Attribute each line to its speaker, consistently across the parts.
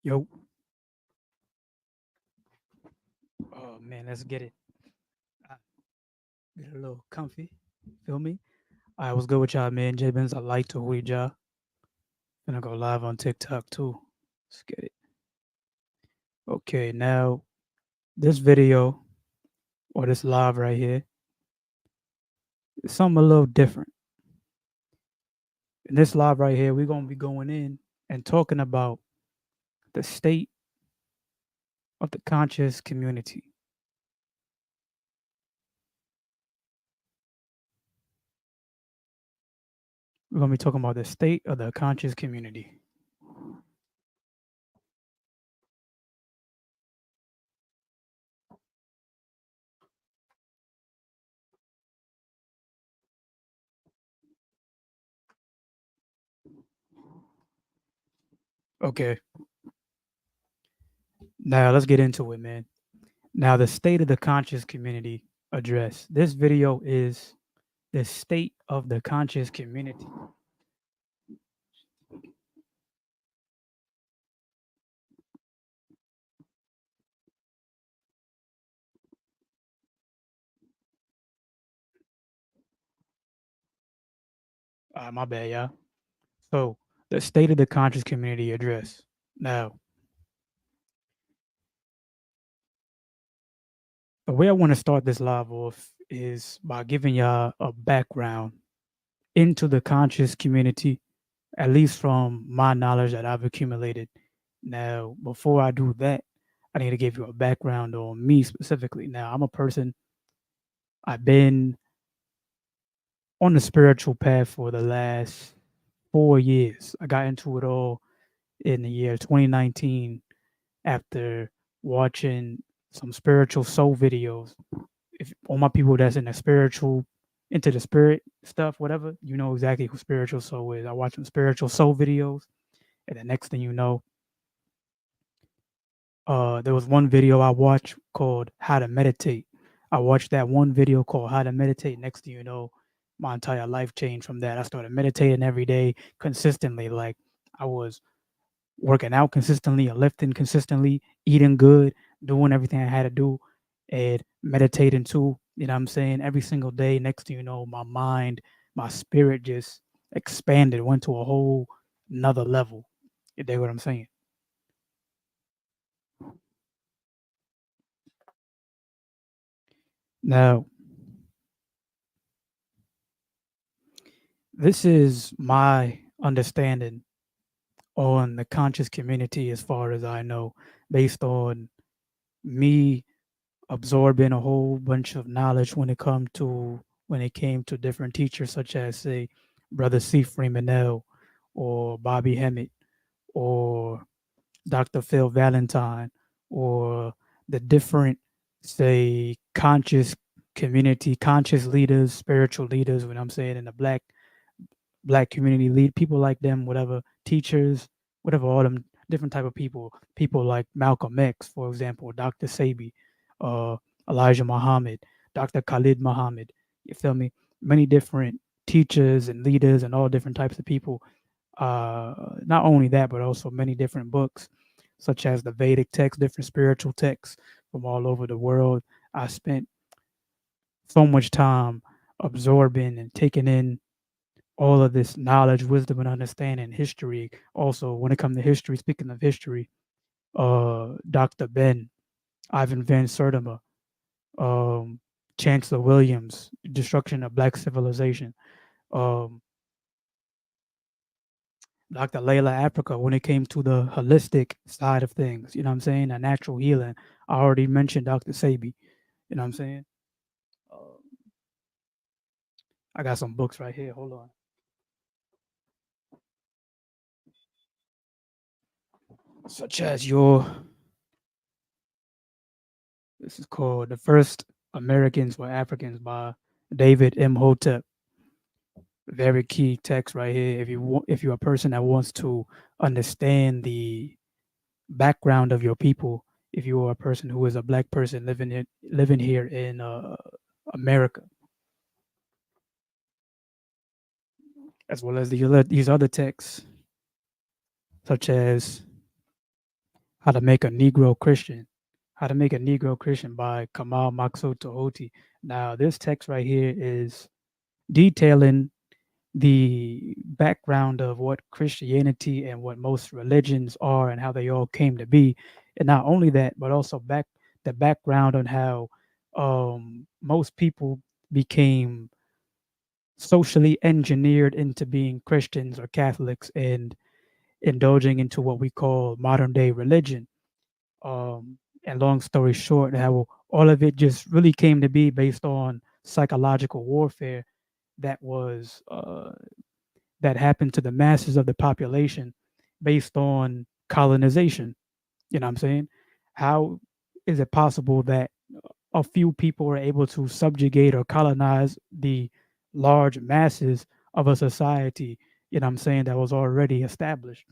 Speaker 1: Yo, oh man, let's get it. I get a little comfy. Feel me? I was good with y'all, man. J Benz, I like to read y'all. Gonna go live on TikTok too. Let's get it. Okay, now this video or this live right here is something a little different. In this live right here, we're gonna be going in and talking about the state of the conscious community. We're gonna be talking about the state of the conscious community. Okay, now let's get into it, man. Now, the state of the conscious community address. This video is the state of the conscious community. My bad, y'all. So, the state of the conscious community address. Now, the way I want to start this live off is by giving y'all a background into the conscious community, at least from my knowledge that I've accumulated. Now, before I do that, I need to give you a background on me specifically. Now, I'm a person, I've been on the spiritual path for the last 4 years. I got into it all in the year 2019 after watching some spiritual soul videos. If all my people that's in the spiritual, into the spirit stuff, whatever, you know exactly who spiritual soul is. I watch some spiritual soul videos, and the next thing you know, there was one video I watched called How to Meditate. I watched that one video called How to Meditate. Next thing you know, my entire life changed from that. I started meditating every day consistently. Like I was working out consistently, lifting consistently, eating good, doing everything I had to do, and meditating too. You know what I'm saying? Every single day. Next thing you know, my mind, my spirit just expanded, went to a whole another level. You dig what I'm saying? Now, this is my understanding on the conscious community as far as I know, based on me absorbing a whole bunch of knowledge when it came to different teachers such as say Brother C. Freemanell or Bobby Hemmett or Dr. Phil Valentine or the different say conscious community, conscious leaders, spiritual leaders, when I'm saying in the black community lead people like them, whatever teachers, whatever all them different type of people like Malcolm X, for example, Dr. Sabi, uh, Elijah Muhammad, Dr. Khalid Muhammad. You feel me? Many different teachers and leaders and all different types of people. Not only that, but also many different books, such as the Vedic texts, different spiritual texts from all over the world. I spent so much time absorbing and taking in all of this knowledge, wisdom, and understanding, history. Also, when it comes to history, speaking of history, Dr. Ben, Ivan Van Sertima, um, Chancellor Williams, Destruction of Black Civilization, um, Dr. Layla Africa, when it came to the holistic side of things, you know what I'm saying? A natural healing. I already mentioned Dr. Sabi, you know what I'm saying? Uh, I got some books right here. Hold on. Such as this is called The First Americans Were Africans by David M. Hotep. Very key text right here. If you're a person that wants to understand the background of your people, if you are a person who is a black person living here in America, as well as these other texts, such as How to Make a Negro Christian. How to Make a Negro Christian by Kamal Maksud Tohoti. Now, this text right here is detailing the background of what Christianity and what most religions are and how they all came to be. And not only that, but also the background on how most people became socially engineered into being Christians or Catholics and indulging into what we call modern day religion. And long story short, how all of it just really came to be based on psychological warfare that was that happened to the masses of the population based on colonization. You know what I'm saying? How is it possible that a few people are able to subjugate or colonize the large masses of a society, you know what I'm saying, that was already established?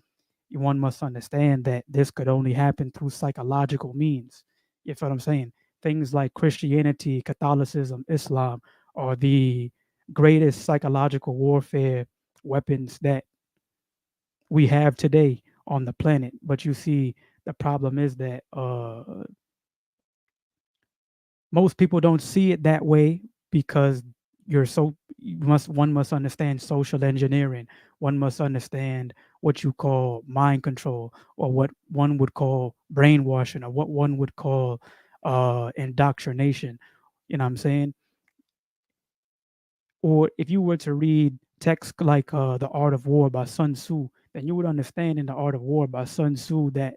Speaker 1: One must understand that this could only happen through psychological means. You feel what I'm saying? Things like Christianity, Catholicism, Islam are the greatest psychological warfare weapons that we have today on the planet. But you see, the problem is that most people don't see it that way because one must understand social engineering. One must understand what you call mind control, or what one would call brainwashing, or what one would call indoctrination. You know what I'm saying? Or if you were to read texts like The Art of War by Sun Tzu, then you would understand in The Art of War by Sun Tzu that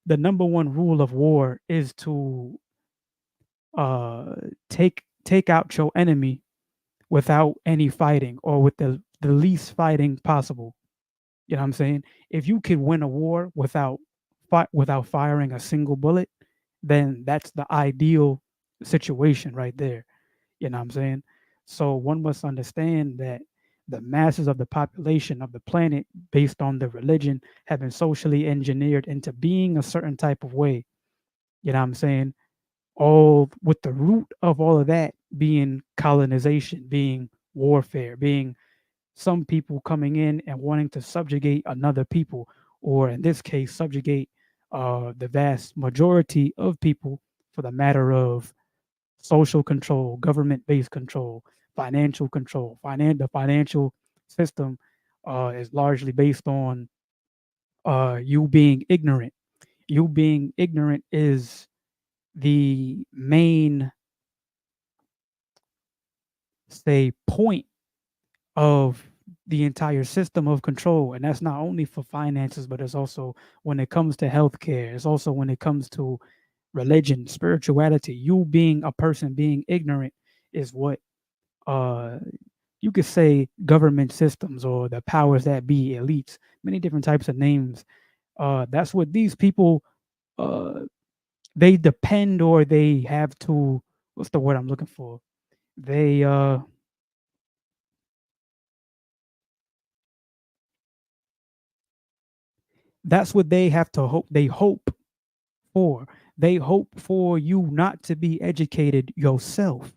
Speaker 1: the number one rule of war is to uh, take out your enemy without any fighting, or with the least fighting possible. You know what I'm saying? If you could win a war without firing a single bullet, then that's the ideal situation right there. You know what I'm saying? So one must understand that the masses of the population of the planet, based on the religion, have been socially engineered into being a certain type of way. You know what I'm saying? All with the root of all of that being colonization, being warfare, being some people coming in and wanting to subjugate another people, or in this case, subjugate the vast majority of people for the matter of social control, government-based control, financial control. The financial system is largely based on you being ignorant. You being ignorant is the main, say, point of the entire system of control. And that's not only for finances, but it's also when it comes to healthcare. It's also when it comes to religion, spirituality. You being a person being ignorant is what uh you could say government systems or the powers that be, elites, many different types of names. That's what these people uh they depend, or they have to, what's the word I'm looking for? They that's what they have to hope. They hope for. They hope for you not to be educated yourself.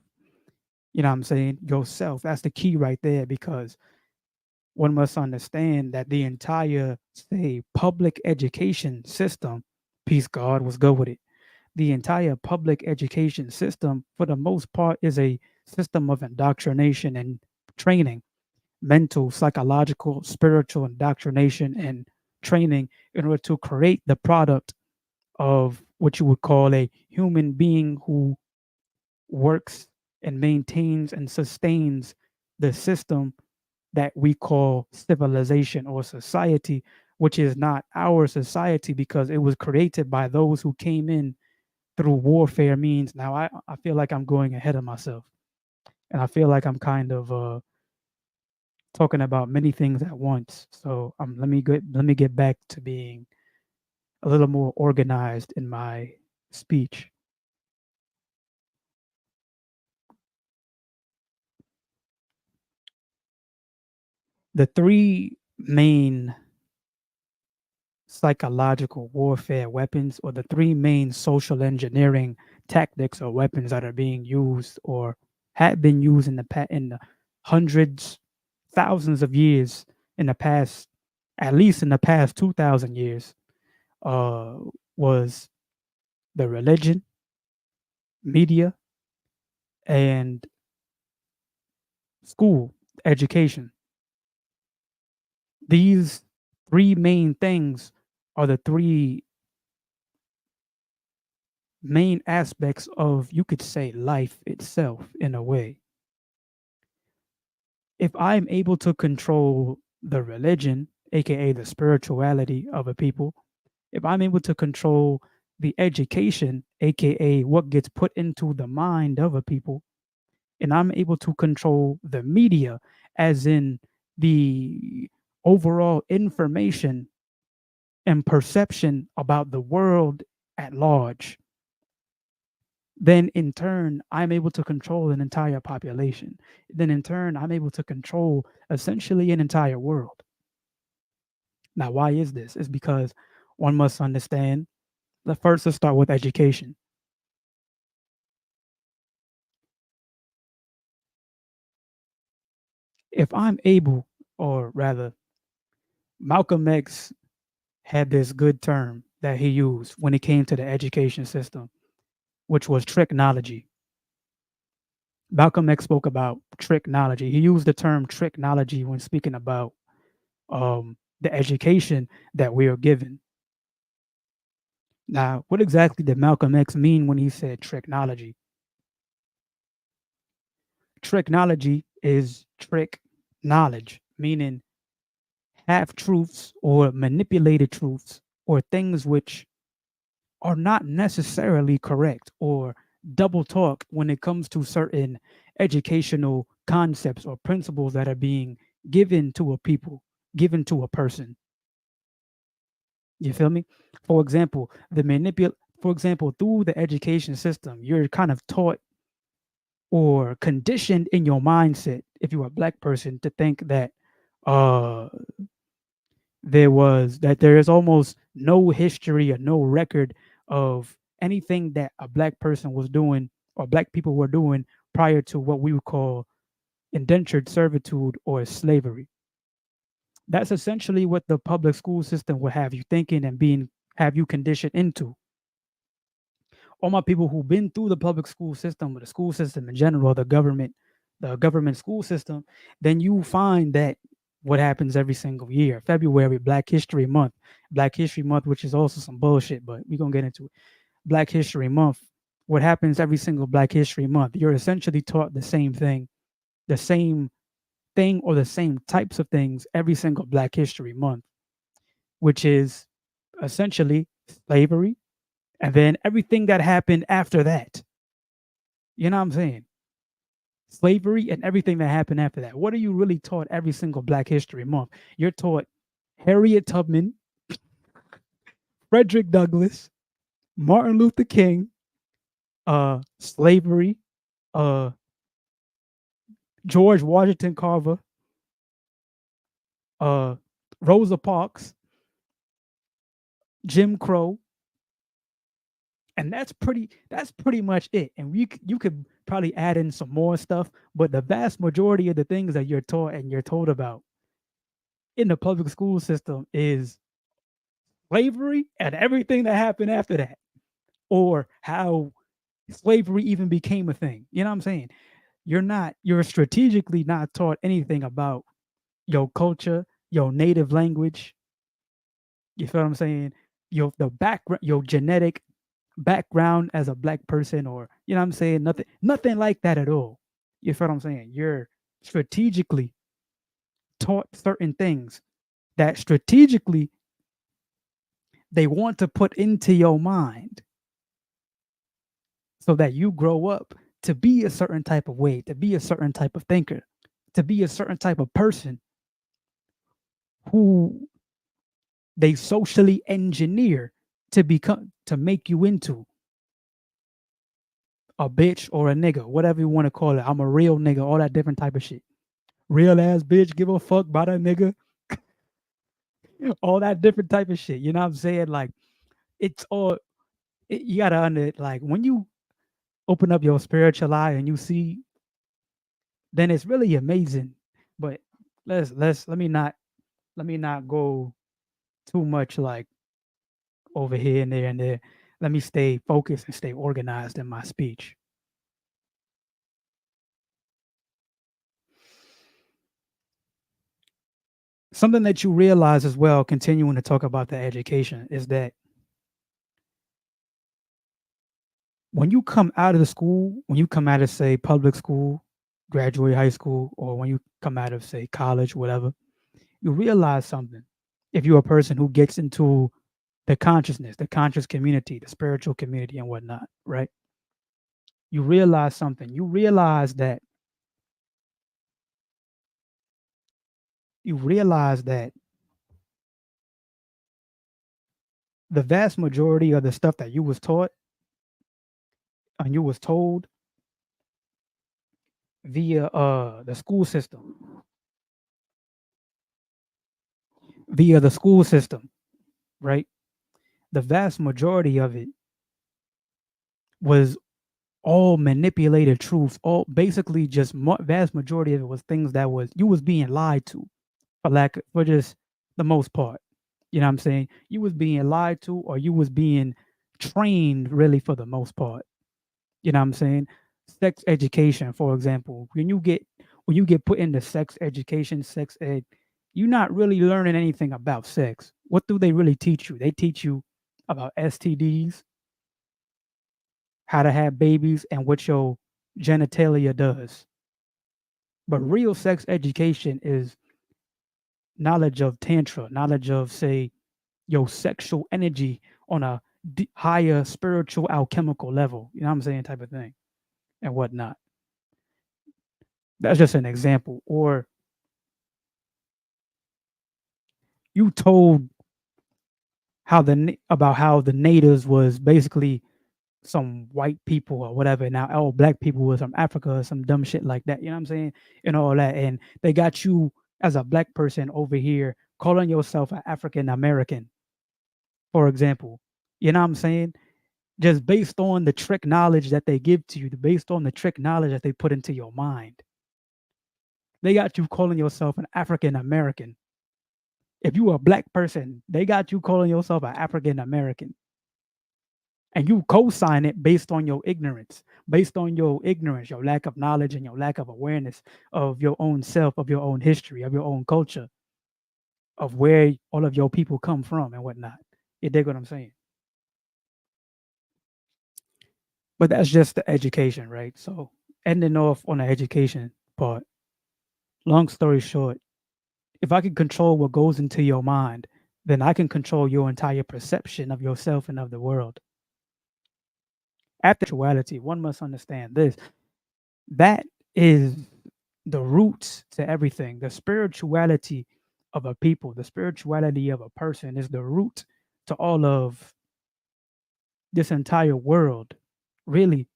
Speaker 1: You know what I'm saying? Yourself. That's the key right there, because one must understand that the entire, say, public education system, peace God was good with it. The entire public education system, for the most part, is a system of indoctrination and training, mental, psychological, spiritual indoctrination and training in order to create the product of what you would call a human being who works and maintains and sustains the system that we call civilization or society, which is not our society because it was created by those who came in through warfare means. Now, I feel like I'm going ahead of myself, and I feel like I'm kind of talking about many things at once. So let me get back to being a little more organized in my speech. The three main psychological warfare weapons, or the three main social engineering tactics or weapons that are being used or had been used in in the hundreds, thousands of years in the past, at least in the past 2,000 years, uh, was the religion, media, and school, education. These three main things are the three main aspects of, you could say, life itself in a way. If I'm able to control the religion, aka the spirituality of a people, if I'm able to control the education, aka what gets put into the mind of a people, and I'm able to control the media, as in the overall information and perception about the world at large, then in turn, I'm able to control an entire population. Then in turn, I'm able to control essentially an entire world. Now, why is this? It's because one must understand. Let's start with education. If I'm able, or rather, Malcolm X had this good term that he used when it came to the education system, which was tricknology. Malcolm X spoke about tricknology. He used the term tricknology when speaking about the education that we are given. Now, what exactly did Malcolm X mean when he said tricknology? Tricknology is trick knowledge, meaning half truths or manipulated truths or things which are not necessarily correct, or double talk when it comes to certain educational concepts or principles that are being given to a people, given to a person. You feel me? For example, for example, through the education system, you're kind of taught or conditioned in your mindset, if you're a black person, to think that uh there is almost no history or no record of anything that a black person was doing or black people were doing prior to what we would call indentured servitude or slavery. That's essentially what the public school system will have you thinking and being have you conditioned into. All my people who've been through the public school system or the school system in general, the government school system, then you find that what happens every single year. February, Black History Month, which is also some bullshit, but we're gonna get into it. Black History Month. What happens every single Black History Month? You're essentially taught the same thing or the same types of things every single Black History Month, which is essentially slavery, and then everything that happened after that. You know what I'm saying? Slavery and everything that happened after that. What are you really taught every single Black History Month? You're taught Harriet Tubman, Frederick Douglass, Martin Luther King, slavery, uh, George Washington Carver, uh, Rosa Parks, Jim Crow, and that's pretty much it. And you could probably add in some more stuff, but the vast majority of the things that you're taught and you're told about in the public school system is slavery and everything that happened after that, or how slavery even became a thing. You know what I'm saying? You're strategically not taught anything about your culture, your native language. You feel what I'm saying? The background, your genetic background as a black person, or you know what I'm saying? Nothing like that at all. You feel what I'm saying? You're strategically taught certain things that strategically they want to put into your mind so that you grow up to be a certain type of way, to be a certain type of thinker, to be a certain type of person who they socially engineer to make you into a bitch or a nigga, whatever you want to call it. I'm a real nigga, all that different type of shit. Real ass bitch, give a fuck about a nigga, all that different type of shit. You know what I'm saying? Like it's all you gotta under like when you open up your spiritual eye and you see, then it's really amazing. But let me not go too much like over here and there and there. Let me stay focused and stay organized in my speech. Something that you realize as well, continuing to talk about the education, is that when you come out of the school, when you come out of, say, public school, graduate high school, or when you come out of, say, college, whatever, you realize something. If you're a person who gets into the consciousness, the conscious community, the spiritual community, and whatnot, right? You realize something. You realize that the vast majority of the stuff that you was taught and you was told via the school system, right? The vast majority of it was all manipulated truth. All basically just vast majority of it was things that was you was being lied to, for just the most part. You know what I'm saying? You was being lied to, or you was being trained, really, for the most part. You know what I'm saying? Sex education, for example, when you get put into sex education, sex ed, you're not really learning anything about sex. What do they really teach you? They teach you about STDs, how to have babies, and what your genitalia does. But real sex education is knowledge of tantra, knowledge of, say, your sexual energy on a higher spiritual alchemical level. You know what I'm saying? Type of thing and whatnot. That's just an example. Or you told about how the natives was basically some white people or whatever. Now all black people was from Africa or some dumb shit like that. You know what I'm saying? And all that. And they got you as a black person over here calling yourself an African American, for example. You know what I'm saying? Just based on the trick knowledge that they give to you, based on the trick knowledge that they put into your mind. They got you calling yourself an African American. If you are a black person, they got you calling yourself an African American. And you co-sign it based on your ignorance, your lack of knowledge, and your lack of awareness of your own self, of your own history, of your own culture, of where all of your people come from and whatnot. You dig what I'm saying? But that's just the education, right? So ending off on the education part, long story short, if I can control what goes into your mind, then I can control your entire perception of yourself and of the world. After spirituality, one must understand this. That is the roots to everything. The spirituality of a people, the spirituality of a person is the root to all of this entire world, really,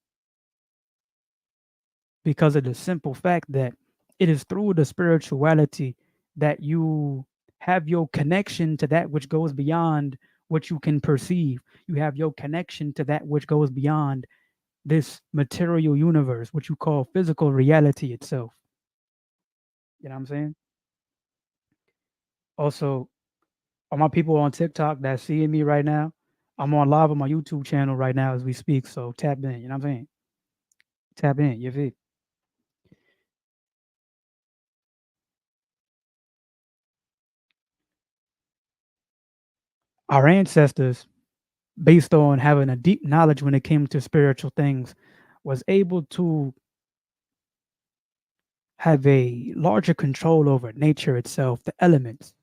Speaker 1: because of the simple fact that it is through the spirituality that you have your connection to that which goes beyond what you can perceive. You have your connection to that which goes beyond this material universe, what you call physical reality itself. You know what I'm saying? Also, all my people on TikTok that's seeing me right now, I'm on live on my YouTube channel right now as we speak. So tap in, you know what I'm saying? Tap in, you feel? Our ancestors, based on having a deep knowledge when it came to spiritual things, was able to have a larger control over nature itself, the elements,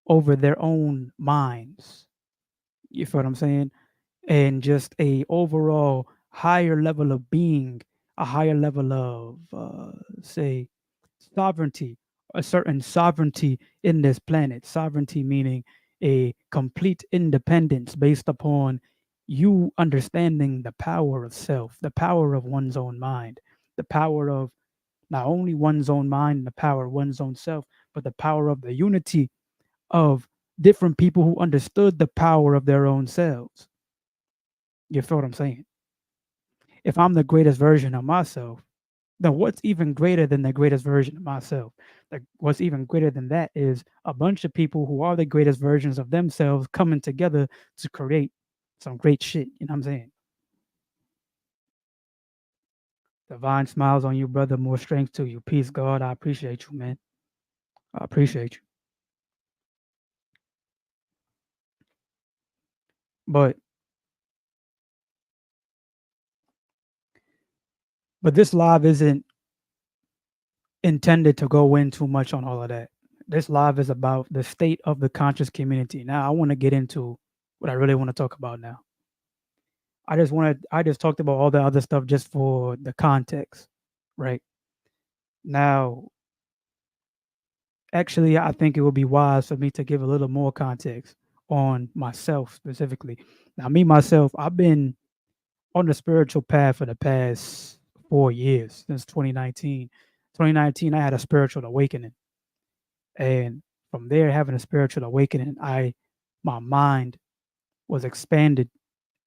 Speaker 1: over their own minds. You feel what I'm saying? And just a overall higher level of being, a higher level of, say, sovereignty, a certain sovereignty in this planet. Sovereignty meaning a complete independence based upon you understanding the power of self, the power of one's own mind, the power of not only one's own mind and the power of one's own self, but the power of the unity of different people who understood the power of their own selves. You feel what I'm saying? If I'm the greatest version of myself, then what's even greater than the greatest version of myself? Like what's even greater than that is a bunch of people who are the greatest versions of themselves coming together to create some great shit. You know what I'm saying? Divine smiles on you, brother. More strength to you. Peace, God. I appreciate you, man. I appreciate you. But this live isn't intended to go in too much on all of that. This live is about the state of the conscious community. Now I want to get into what I really want to talk about now. I just talked about all the other stuff just for the context, right? Now, actually, I think it would be wise for me to give a little more context on myself specifically. Now, me myself, I've been on the spiritual path for the past 4 years since 2019. 2019, I had a spiritual awakening, and from there, having a spiritual awakening, my mind was expanded,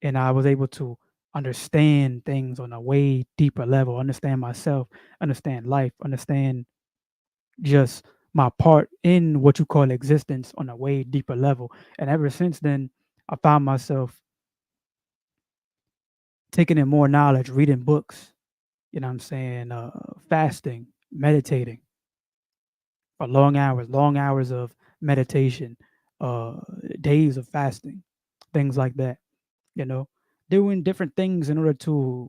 Speaker 1: and I was able to understand things on a way deeper level, understand myself, understand life, understand just my part in what you call existence on a way deeper level. And ever since then, I found myself taking in more knowledge, reading books, you know what I'm saying, fasting, meditating for long hours of meditation, uh, days of fasting, things like that, you know, doing different things in order to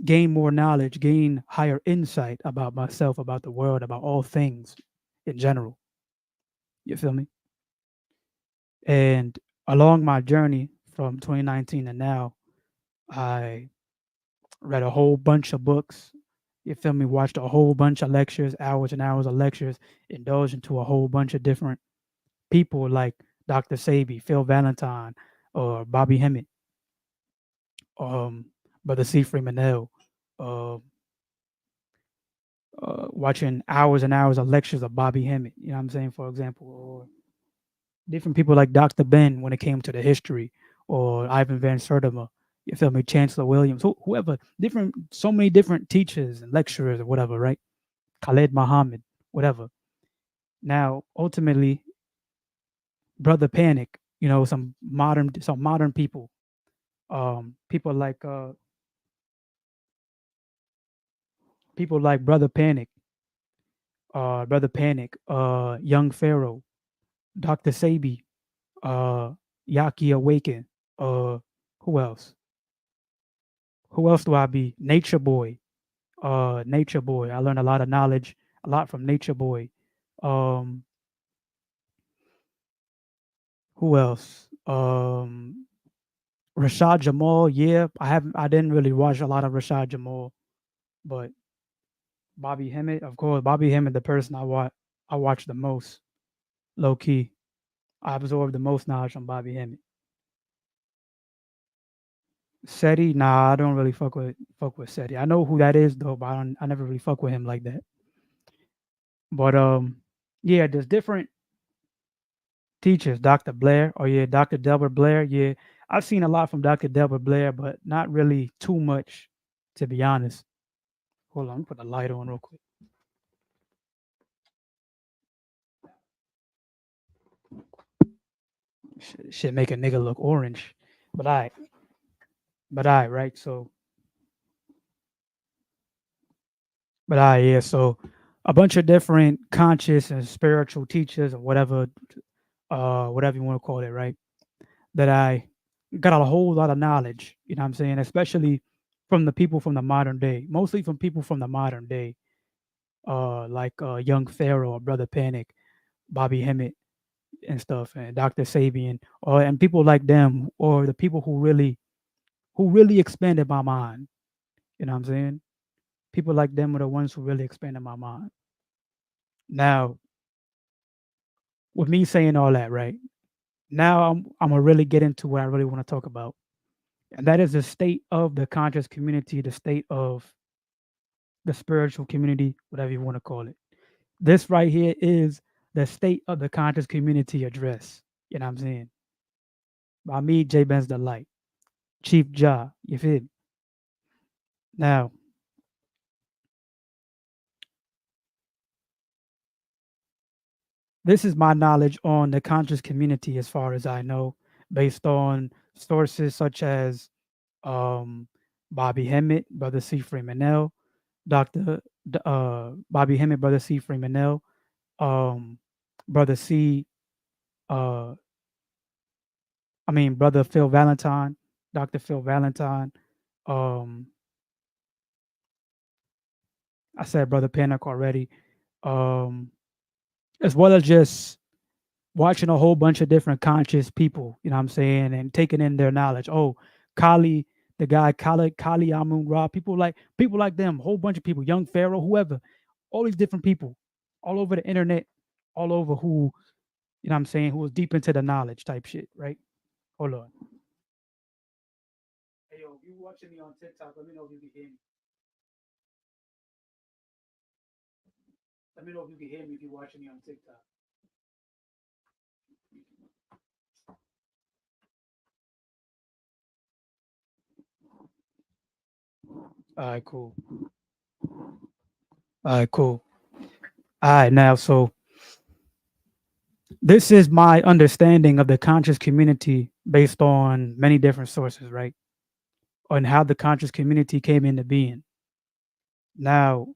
Speaker 1: gain more knowledge, gain higher insight about myself, about the world, about all things in general. You feel me? And along my journey from 2019 to now, I read a whole bunch of books. You feel me? Watched a whole bunch of lectures, hours and hours of lectures, indulged into a whole bunch of different people like Dr. Sabi, Phil Valentine, or Bobby Hemmett, um, Brother C. Freemanel, uh, watching hours and hours of lectures of Bobby Hemmett, you know what I'm saying, for example, or different people like Dr. Ben when it came to the history, or Ivan Van Sertima, you feel me, Chancellor Williams, whoever, different, so many different teachers and lecturers or whatever, right? Khaled Muhammad, whatever. Now, ultimately, Brother Panic, you know, some modern people, people like Brother Panic, Young Pharaoh, Dr. Sabi, uh, Yaki Awaken, uh, who else? Who else do I be? Nature Boy, Nature Boy. I learned a lot of knowledge, a lot from Nature Boy. Um, who else? Rashad Jamal. Yeah, I didn't really watch a lot of Rashad Jamal, but Bobby Hemmett, of course, Bobby Hemmett, the person I watch the most, low key. I absorbed the most knowledge from Bobby Hemmett. Seti, nah, I don't really fuck with Seti. I know who that is though, but I never really fuck with him like that. But yeah, there's different teachers, Dr. Blair. Oh yeah, Dr. Delbert Blair. Yeah, I've seen a lot from Dr. Delbert Blair, but not really too much, to be honest. Hold on, put the light on real quick. Shit make a nigga look orange. But right. So, yeah. So, a bunch of different conscious and spiritual teachers or whatever you want to call it, right? That I got a whole lot of knowledge. You know what I'm saying? Especially from the people from the modern day, mostly from people from the modern day, like Young Pharaoh or Brother Panic, Bobby Hemmett and stuff, and Dr. Sabian, or and people like them, or the people who really expanded my mind. You know what I'm saying? People like them are the ones who really expanded my mind. Now, with me saying all that, right? Now I'm gonna really get into what I really want to talk about. And that is the state of the conscious community, the state of the spiritual community, whatever you want to call it. This right here is the state of the conscious community address. You know what I'm saying? By me, J Benz the Light, Chief Jah. You feel me? Now, This is my knowledge on the conscious community as far as I know, based on sources such as um, Bobby Hemmett, Brother C. Freemanell, Bobby Hemmett, Brother C. Freemanell, um, Brother C. Uh, Brother Phil Valentine, Dr. Phil Valentine. Um, I said Brother Panic already. Um, as well as just watching a whole bunch of different conscious people, you know what I'm saying, and taking in their knowledge. Oh, Kali, the guy Kali Amun Ra, people like them, a whole bunch of people, young Pharaoh, whoever, all these different people, all over the internet, all over who, you know what I'm saying, who was deep into the knowledge type shit, right? Hold on. Hey yo, if you watching me on TikTok, let me know if you can hear me. Let me know if you can hear me if you're watching me on TikTok. All right, cool. All right, cool. All right, now, so this is my understanding of the conscious community based on many different sources, right? On how the conscious community came into being. Now,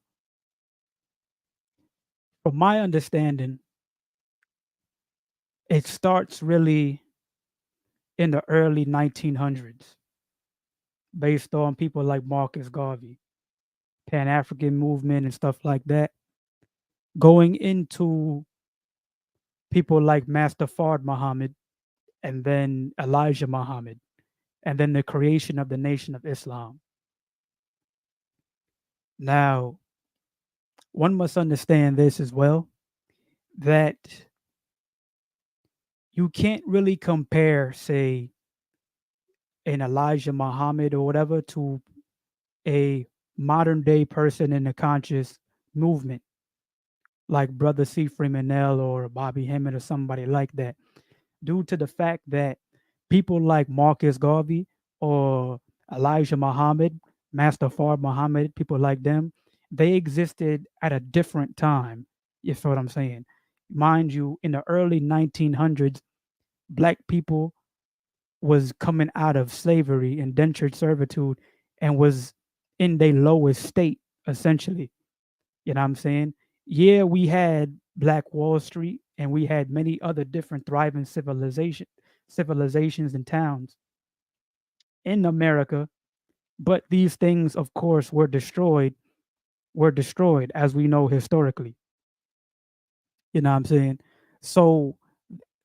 Speaker 1: from my understanding, it starts really in the early 1900s, based on people like Marcus Garvey, Pan African movement, and stuff like that, going into people like Master Fard Muhammad, and then Elijah Muhammad, and then the creation of the Nation of Islam. Now, one must understand this as well, that you can't really compare, say, an Elijah Muhammad or whatever to a modern day person in the conscious movement, like Brother C. Freemanell or Bobby Hemmett or somebody like that, due to the fact that people like Marcus Garvey or Elijah Muhammad, Master Fard Muhammad, people like them, they existed at a different time. You feel what I'm saying? Mind you, in the early 1900s, black people was coming out of slavery, indentured servitude, and was in their lowest state, essentially. You know what I'm saying? Yeah, we had Black Wall Street and we had many other different thriving civilizations and towns in America, but these things, of course, were destroyed as we know historically. You know what I'm saying? So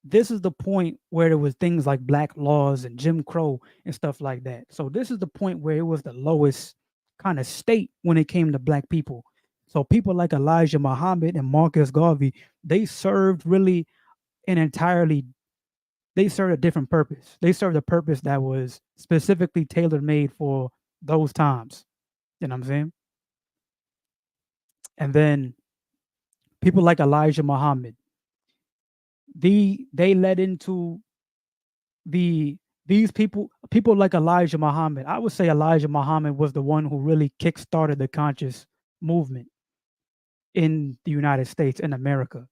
Speaker 1: this is the point where there was things like black laws and Jim Crow and stuff like that. So this is the point where it was the lowest kind of state when it came to black people. So people like Elijah Muhammad and Marcus Garvey, they served really an entirely they served a different purpose. They served a purpose that was specifically tailor made for those times. You know what I'm saying? And then people like Elijah Muhammad, they led into the these people like Elijah Muhammad. I would say Elijah Muhammad was the one who really kickstarted the conscious movement in the United States and America,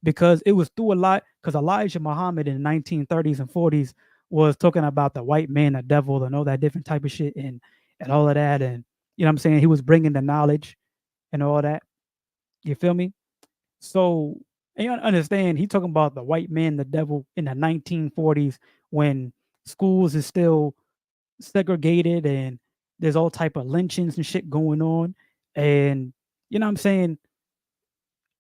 Speaker 1: because it was through a lot, because Elijah Muhammad in the 1930s and 40s was talking about the white man, the devil, and all that different type of shit, and all of that, and you know what I'm saying, he was bringing the knowledge and all that. You feel me? So, and you understand, he talking about the white man, the devil in the 1940s, when schools is still segregated and there's all type of lynchings and shit going on. And you know what I'm saying?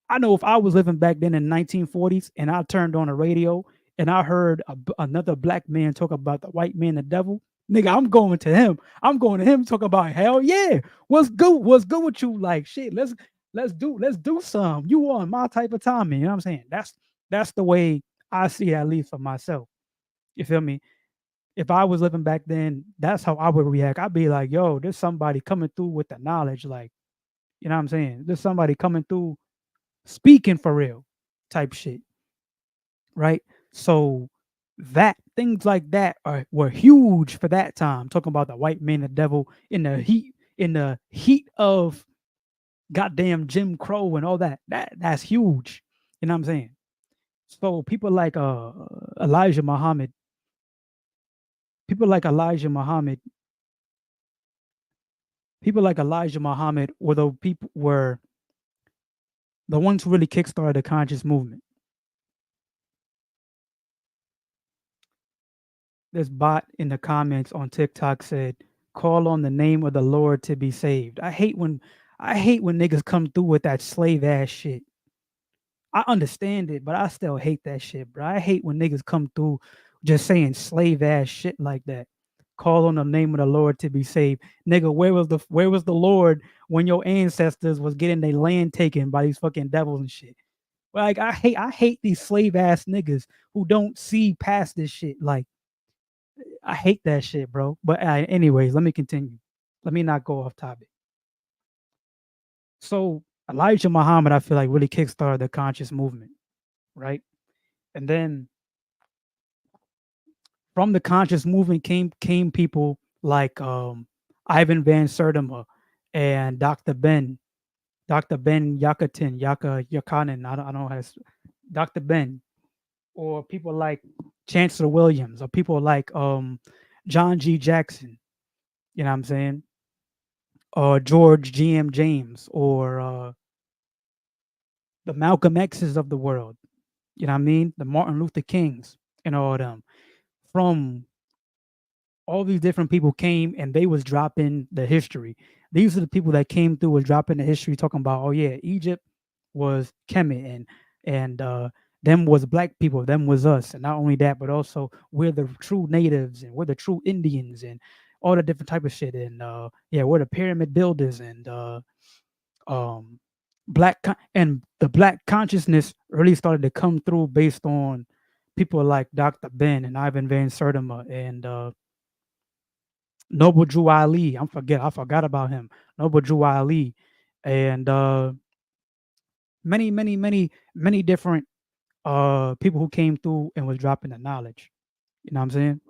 Speaker 1: I know if I was living back then in the 1940s and I turned on the radio and I heard another black man talk about the white man, the devil, nigga, I'm going to him. I'm going to him talk about hell yeah. What's good? What's good with you? Like shit. Let's do some. You on my type of timing. You know what I'm saying? That's the way I see it, at least for myself. You feel me? If I was living back then, that's how I would react. I'd be like, yo, there's somebody coming through with the knowledge. Like, you know what I'm saying? There's somebody coming through speaking for real type shit, right? So that things like that were huge for that time. Talking about the white man, the devil in the heat of goddamn Jim Crow and all that. That's huge. You know what I'm saying? So Elijah Muhammad, people like Elijah Muhammad, people like Elijah Muhammad were the ones who really kickstarted the conscious movement. This bot in the comments on TikTok said, "Call on the name of the Lord to be saved." I hate when niggas come through with that slave ass shit. I understand it, but I still hate that shit, bro. I hate when niggas come through just saying slave ass shit like that. Call on the name of the Lord to be saved. Nigga, where was the Lord when your ancestors was getting their land taken by these fucking devils and shit? Like I hate these slave ass niggas who don't see past this shit. Like I hate that shit, bro. But anyways, let me continue. Let me not go off topic. So Elijah Muhammad, I feel like really kickstarted the conscious movement, right? And then from the conscious movement came people like Ivan Van Sertima and Dr. Ben Yakanin. I don't know how to Dr. Ben, or people like Chancellor Williams, or people like John G. Jackson. You know what I'm saying? Or George G.M. James, or the Malcolm X's of the world. You know what I mean? The Martin Luther Kings and all of them. From all these different people came and they was dropping the history. These are the people that came through was dropping the history, talking about, oh yeah, Egypt was Kemet, and them was black people, them was us. And not only that, but also we're the true natives and we're the true Indians and all the different type of shit. And yeah, we're the pyramid builders and um and the black consciousness really started to come through based on people like Dr. Ben and Ivan Van Sertima and Noble Drew Ali. I forgot about him. Noble Drew Ali, and many different people who came through and was dropping the knowledge. You know what I'm saying?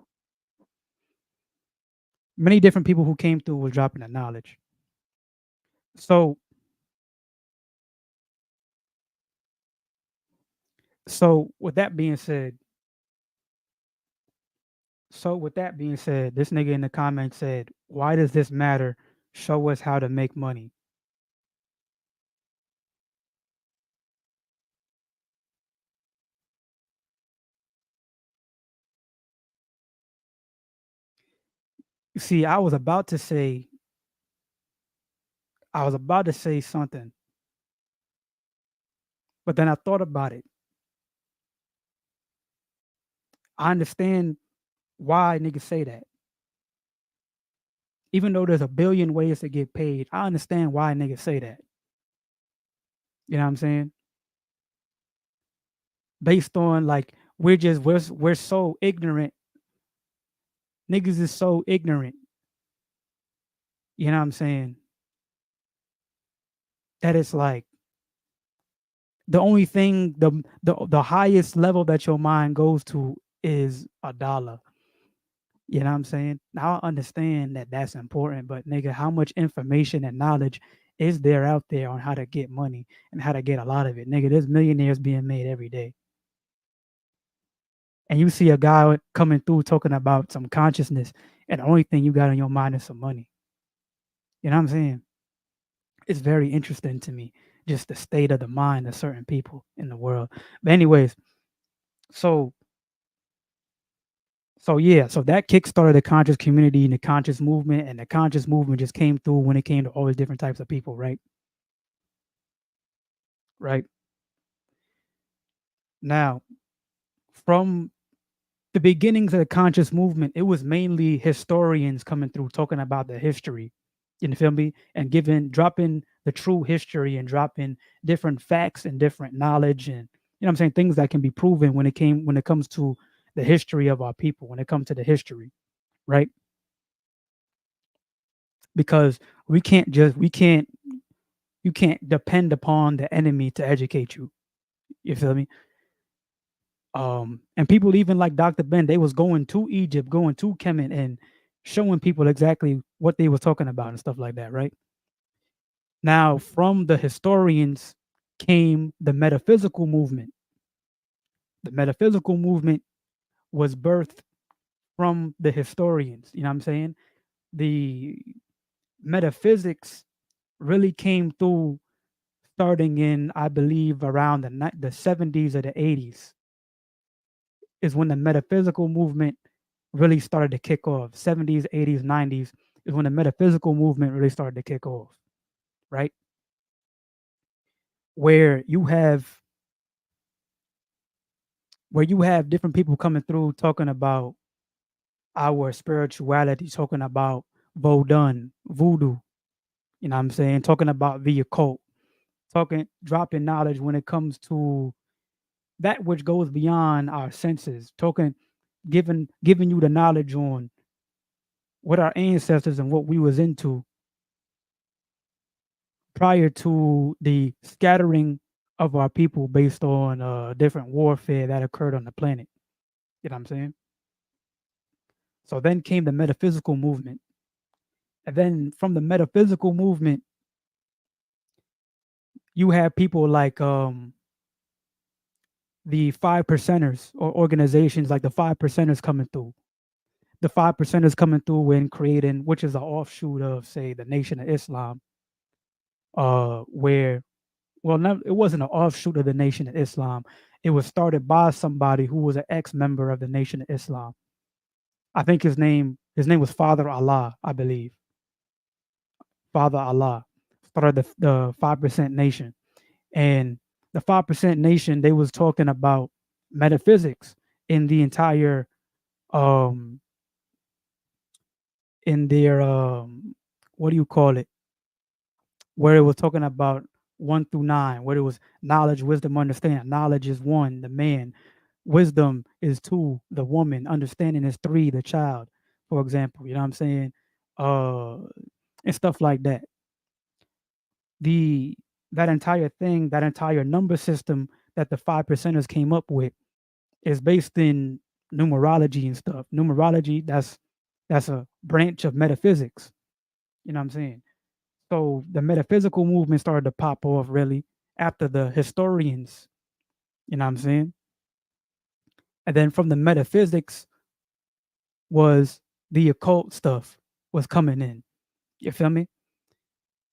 Speaker 1: Many different people who came through was dropping the knowledge. So so with that being said, this nigga in the comments said, "Why does this matter? Show us how to make money." You see, I was about to say something, but then I thought about it. I understand why niggas say that. Even though there's a billion ways to get paid, I understand why niggas say that. You know what I'm saying? Based on like we're so ignorant. Niggas is so ignorant. You know what I'm saying? That it's like the only thing the highest level that your mind goes to is a dollar. You know what I'm saying? Now I understand that that's important, but nigga, how much information and knowledge is there out there on how to get money and how to get a lot of it? Nigga, there's millionaires being made every day. And you see a guy coming through talking about some consciousness, and the only thing you got on your mind is some money. You know what I'm saying? It's very interesting to me, just the state of the mind of certain people in the world. But anyways, so yeah, so that kickstarted the conscious community and the conscious movement, and the conscious movement just came through when it came to all these different types of people, right? Right. Now, from the beginnings of the conscious movement, it was mainly historians coming through talking about the history. You feel me? And dropping the true history and dropping different facts and different knowledge, and you know what I'm saying, things that can be proven when it comes to the history of our people, when it comes to the history, right? Because we can't you can't depend upon the enemy to educate you. You feel me? And people even like Dr. Ben, they was going to Egypt, going to Kemet, and showing people exactly what they was talking about and stuff like that, right? Now, from the historians came the metaphysical movement. The metaphysical movement was birthed from the historians. You know what I'm saying? The metaphysics really came through starting in, I believe, around the 70s or the 80s is when the metaphysical movement really started to kick off. 70s, 80s, 90s is when the metaphysical movement really started to kick off, right? Where you have different people coming through talking about our spirituality, talking about Vodun, voodoo, you know what I'm saying? Talking about the occult, dropping knowledge when it comes to that which goes beyond our senses, giving you the knowledge on what our ancestors and what we was into prior to the scattering of our people based on different warfare that occurred on the planet. You know what I'm saying? So then came the metaphysical movement. And then from the metaphysical movement, you have people like the five percenters or organizations like the five percenters coming through. The five percenters coming through and creating, which is an offshoot of, say, the Nation of Islam, where, well, no, it wasn't an offshoot of the Nation of Islam. It was started by somebody who was an ex-member of the Nation of Islam. I think his name was Father Allah, I believe. Father Allah started the 5% Nation, and the 5% Nation, they was talking about metaphysics in the entire um in their what do you call it, where it was talking about 1 through 9, where it was knowledge, wisdom, understanding. Knowledge is 1, the man. Wisdom is 2, the woman. Understanding is 3, the child, for example. You know what I'm saying? Uh, and stuff like that. The That entire thing, that entire number system that the five percenters came up with is based in numerology and stuff. Numerology, that's a branch of metaphysics. You know what I'm saying? So the metaphysical movement started to pop off really after the historians, you know what I'm saying? And then from the metaphysics was the occult stuff was coming in. You feel me?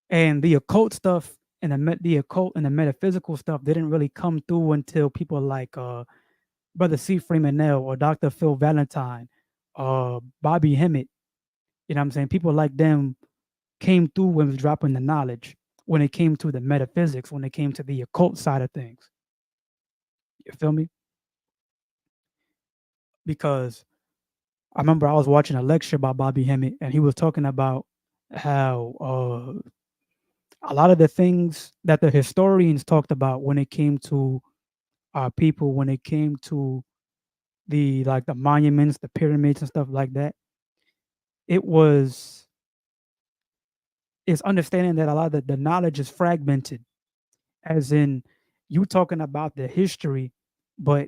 Speaker 1: And the occult stuff and the occult and the metaphysical stuff didn't really come through until people like Brother C. Freeman Nell or Dr. Phil Valentine, Bobby Hemmett, you know what I'm saying? People like them came through and was dropping the knowledge when it came to the metaphysics, when it came to the occult side of things. You feel me? Because I remember I was watching a lecture by Bobby Hemmett, and he was talking about how a lot of the things that the historians talked about when it came to our people, when it came to the monuments, the pyramids and stuff like that, it was it's understanding that a lot of the knowledge is fragmented, as in you talking about the history, but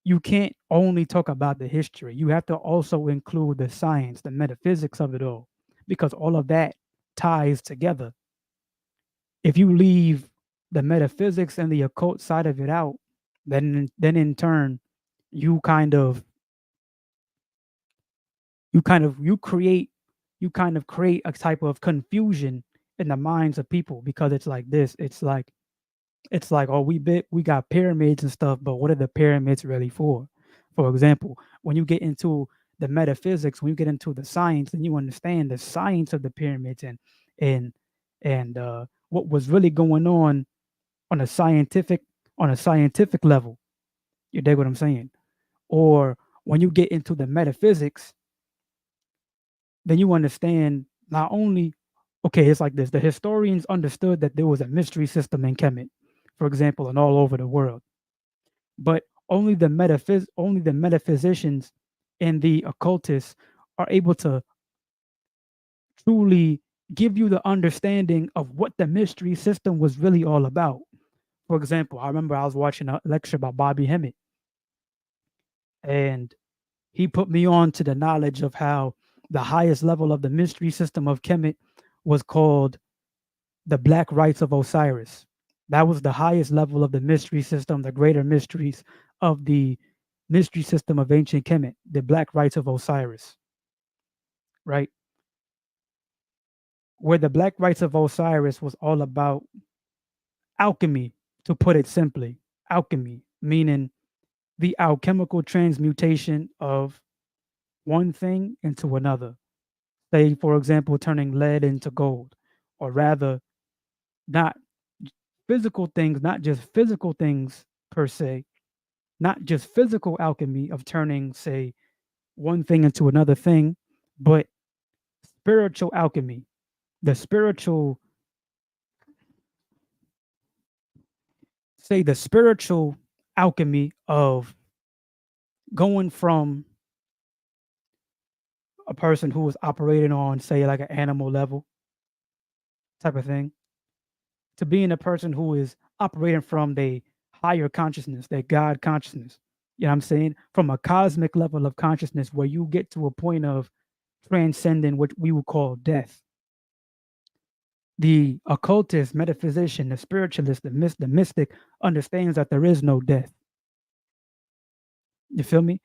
Speaker 1: you can't only talk about the history. You have to also include the science, the metaphysics of it all, because all of that ties together. If you leave the metaphysics and the occult side of it out, then in turn, you kind of you kind of create a type of confusion in the minds of people, because it's like this. It's like, oh, we got pyramids and stuff, but what are the pyramids really for? For example, when you get into the metaphysics, when you get into the science, and you understand the science of the pyramids and what was really going on a scientific level. You dig what I'm saying? Or when you get into the metaphysics, then you understand not only, okay, it's like this. The historians understood that there was a mystery system in Kemet, for example, and all over the world. But only the metaphysicians and the occultists are able to truly give you the understanding of what the mystery system was really all about. For example, I remember I was watching a lecture by Bobby Hemmett, and he put me on to the knowledge of how the highest level of the mystery system of Kemet was called the Black Rites of Osiris. That was the highest level of the mystery system, the greater mysteries of the mystery system of ancient Kemet, the Black Rites of Osiris, right? Where the Black Rites of Osiris was all about alchemy, to put it simply. Alchemy, meaning the alchemical transmutation of one thing into another. Say, for example, turning lead into gold, or rather, not physical things, not just physical things per se, not just physical alchemy of turning, say, one thing into another thing, but spiritual alchemy, the spiritual, say, the spiritual alchemy of going from a person who was operating on, say, like an animal level type of thing, to being a person who is operating from the higher consciousness, that God consciousness. You know what I'm saying? From a cosmic level of consciousness where you get to a point of transcending what we would call death. The occultist, metaphysician, the spiritualist, the mystic understands that there is no death. You feel me?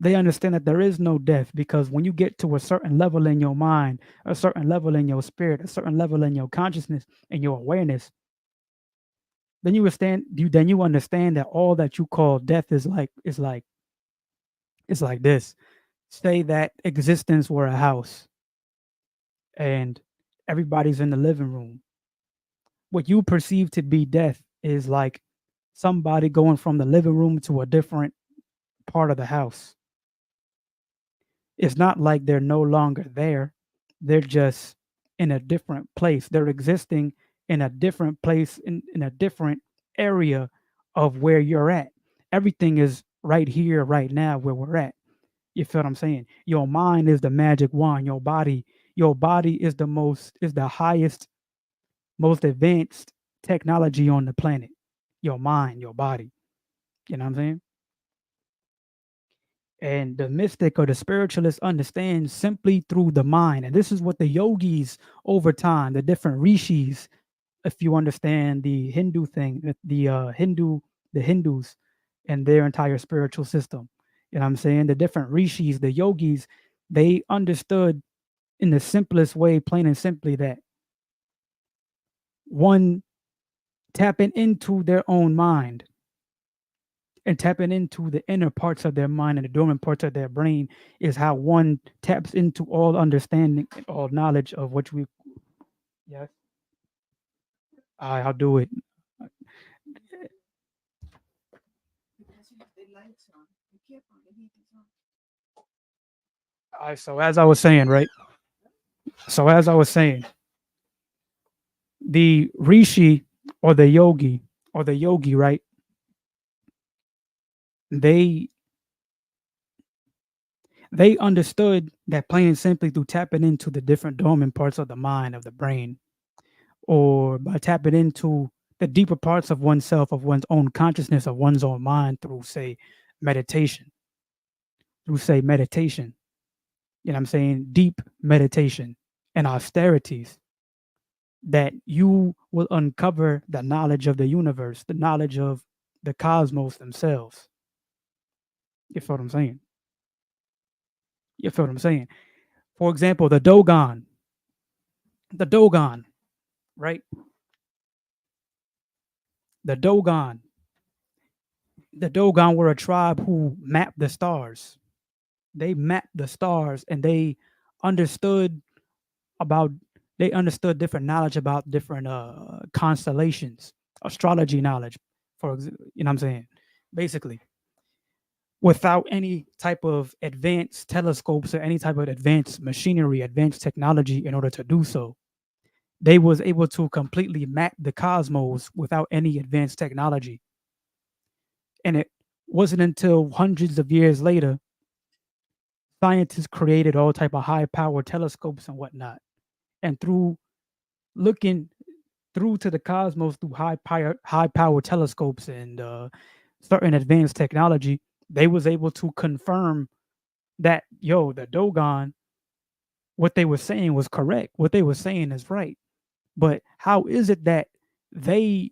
Speaker 1: They understand that there is no death because when you get to a certain level in your mind, a certain level in your spirit, a certain level in your consciousness and your awareness, then you understand that all that you call death is like this. Say that existence were a house and everybody's in the living room. What you perceive to be death is like somebody going from the living room to a different part of the house. It's not like they're no longer there. They're just in a different place. They're existing in a different place, in a different area of where you're at. Everything is right here, right now, where we're at. You feel what I'm saying? Your mind is the magic wand. Your body is the highest, most advanced technology on the planet. Your mind, your body. You know what I'm saying? And the mystic or the spiritualist understands simply through the mind. And this is what the yogis over time, the different rishis, if you understand the Hindu thing, the Hindus and their entire spiritual system. You know what I'm saying? The different rishis, the yogis, they understood in the simplest way, plain and simply, that one tapping into their own mind and tapping into the inner parts of their mind and the dormant parts of their brain is how one taps into all understanding and all knowledge of what we. Yes, I'll do it. All right, so as I was saying, right? So as I was saying, the rishi or the yogi, right? They they understood that plain and simply through tapping into the different dormant parts of the mind of the brain, or by tapping into the deeper parts of oneself, of one's own consciousness, of one's own mind through, say, meditation, meditation, you know what I'm saying? Deep meditation and austerities, that you will uncover the knowledge of the universe, the knowledge of the cosmos themselves. You feel what I'm saying? You feel what I'm saying? For example, the Dogon, right? The Dogon, the Dogon were a tribe who mapped the stars. They mapped the stars and understood about they understood different knowledge about different constellations, astrology knowledge, you know what I'm saying? Basically, without any type of advanced telescopes or any type of advanced machinery, advanced technology in order to do so. They was able to completely map the cosmos without any advanced technology. And it wasn't until hundreds of years later scientists created all type of high power telescopes and whatnot. And through looking through to the cosmos through high power telescopes and certain advanced technology, they was able to confirm that the Dogon, what they were saying was correct. What they were saying is right. But how is it that they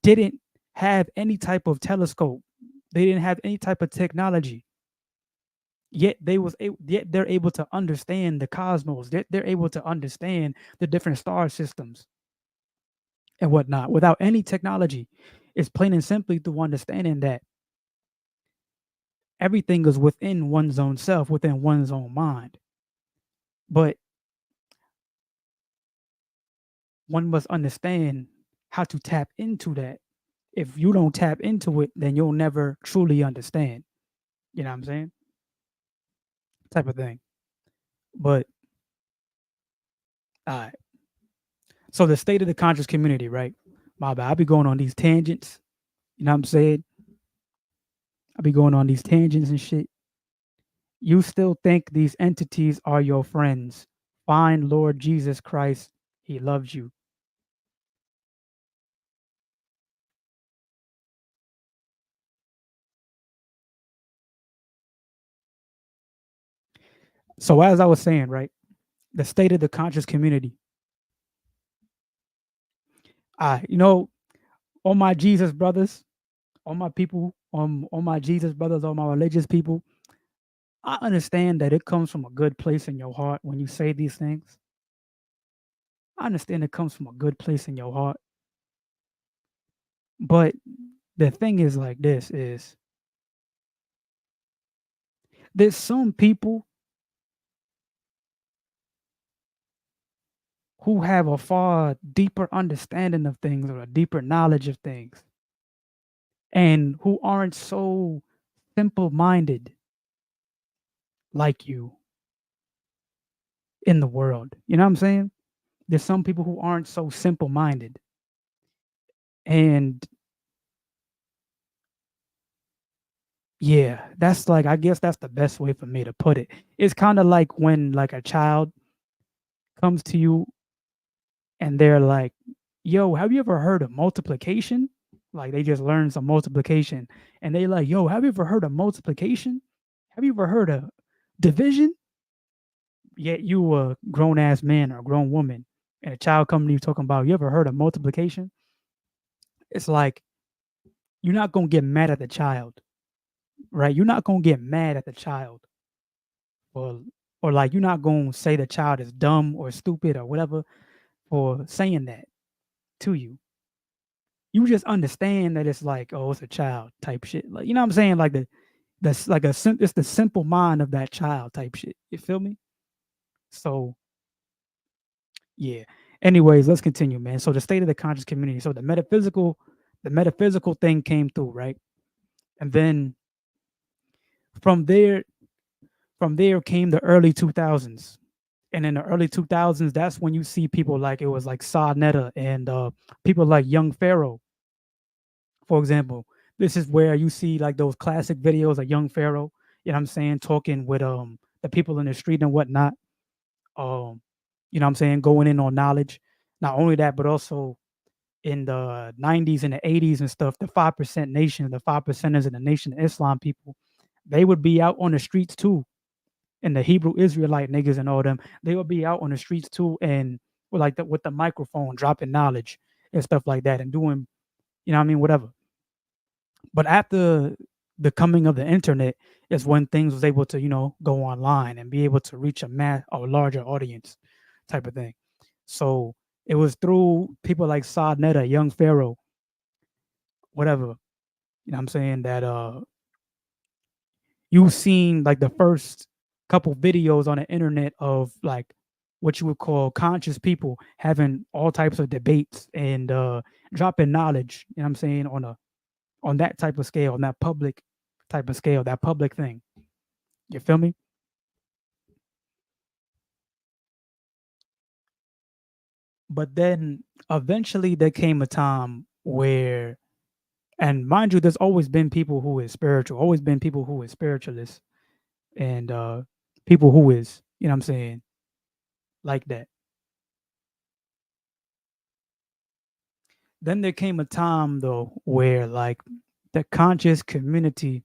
Speaker 1: didn't have any type of telescope. They didn't have any type of technology. Yet they're able to understand the cosmos. They're able to understand the different star systems and whatnot without any technology. It's plain and simply through understanding that everything is within one's own self, within one's own mind. But one must understand how to tap into that. If you don't tap into it, then you'll never truly understand. You know what I'm saying? Type of thing. But all right. So the state of the conscious community, right? My bad. I be going on these tangents. You know what I'm saying? I be going on these tangents and shit. You still think these entities are your friends. Find Lord Jesus Christ. He loves you. So as I was saying, right? The state of the conscious community. You know, all my Jesus brothers, all my people, all my Jesus brothers, all my religious people, I understand that it comes from a good place in your heart when you say these things. I understand it comes from a good place in your heart. But the thing is like this is there's some people who have a far deeper understanding of things or a deeper knowledge of things and who aren't so simple minded like you in the world. You know what I'm saying? There's some people who aren't so simple minded. And yeah, that's like, I guess that's the best way for me to put it. It's kind of like when like a child comes to you and they're like, "Yo, have you ever heard of multiplication?" Like they just learned some multiplication and they like, "Yo, have you ever heard of multiplication? Have you ever heard of division?" Yet you a grown ass man or a grown woman and a child coming to you talking about, "You ever heard of multiplication?" It's like you're not gonna get mad at the child, right? You're not gonna get mad at the child, or like you're not gonna say the child is dumb or stupid or whatever for saying that to you. You just understand that it's like, oh, it's a child type shit. Like, you know what I'm saying? Like that's like it's the simple mind of that child type shit. You feel me? So yeah. Anyways, let's continue, man. So the state of the conscious community. So the metaphysical thing came through, right? And then from there, from there came the early 2000s. And in the early 2000s, that's when you see people like it was like Sa Netta and people like Young Pharaoh, for example. This is where you see like those classic videos of Young Pharaoh, you know what I'm saying, talking with the people in the street and whatnot. Um, you know what I'm saying, going in on knowledge. Not only that, but also in the 90s and the 80s and stuff, the 5% nation, the 5%ers in the Nation of Islam people, they would be out on the streets too. And the Hebrew Israelite niggas and all them, they would be out on the streets too and with like with the microphone dropping knowledge and stuff like that and doing, you know what I mean, whatever. But after the coming of the internet is when things was able to, you know, go online and be able to reach a larger audience type of thing. So it was through people like Saad Netta, Young Pharaoh, whatever, you know what I'm saying, that you've seen like the first couple videos on the internet of like what you would call conscious people having all types of debates and dropping knowledge, you know what I'm saying, on that type of scale, on that public type of scale, that public thing. You feel me? But then eventually there came a time where, and mind you, there's always been people who is spiritual, always been people who is spiritualists and people who is, you know what I'm saying, like that. Then there came a time though where like the conscious community,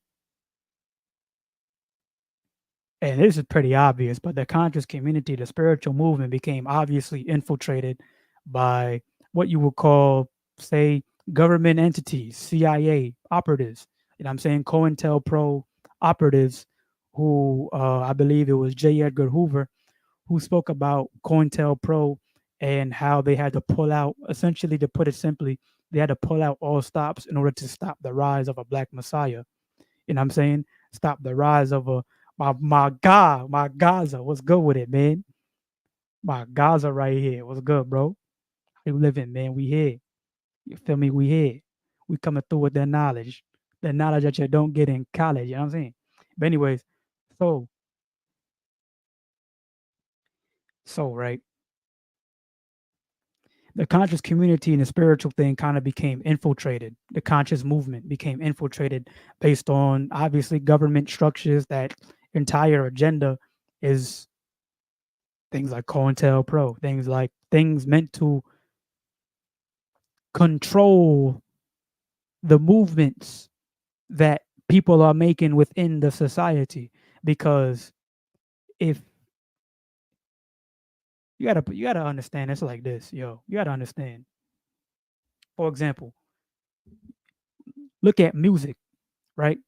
Speaker 1: and this is pretty obvious, but the conscious community, the spiritual movement became obviously infiltrated by what you would call, say, government entities, CIA operatives, you know what I'm saying, COINTELPRO operatives who I believe it was J. Edgar Hoover who spoke about COINTELPRO and how they had to pull out, essentially, to put it simply, they had to pull out all stops in order to stop the rise of a black messiah. You know what I'm saying? Stop the rise of a my God, my Gaza. What's good with it, man? My Gaza right here. What's good, bro? How you living, man? We here. You feel me? We here. We coming through with the knowledge that you don't get in college. You know what I'm saying? But anyways, so right, the conscious community and the spiritual thing kind of became infiltrated. The conscious movement became infiltrated based on obviously government structures. That entire agenda is things like COINTELPRO, things meant to control the movements that people are making within the society. Because if you gotta understand, it's like this, yo. You gotta understand. For example, look at music, right?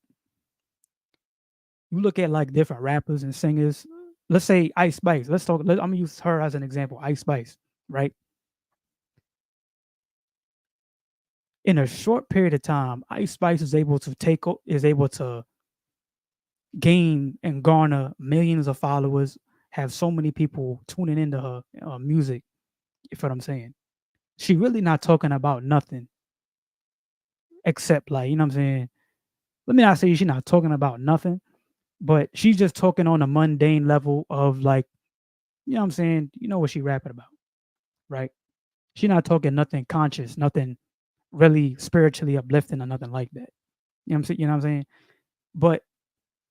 Speaker 1: You look at like different rappers and singers. Let's say Ice Spice. I'm gonna use her as an example. Ice Spice, right? In a short period of time, Ice Spice is able to gain and garner millions of followers, have so many people tuning into her music. You feel what I'm saying? She really not talking about nothing except, like, you know what I'm saying? Let me not say she's not talking about nothing, but she's just talking on a mundane level of, like, you know what I'm saying? You know what she rapping about, right? She not talking nothing conscious, nothing really spiritually uplifting or nothing like that. You know what I'm saying? You know what I'm saying? But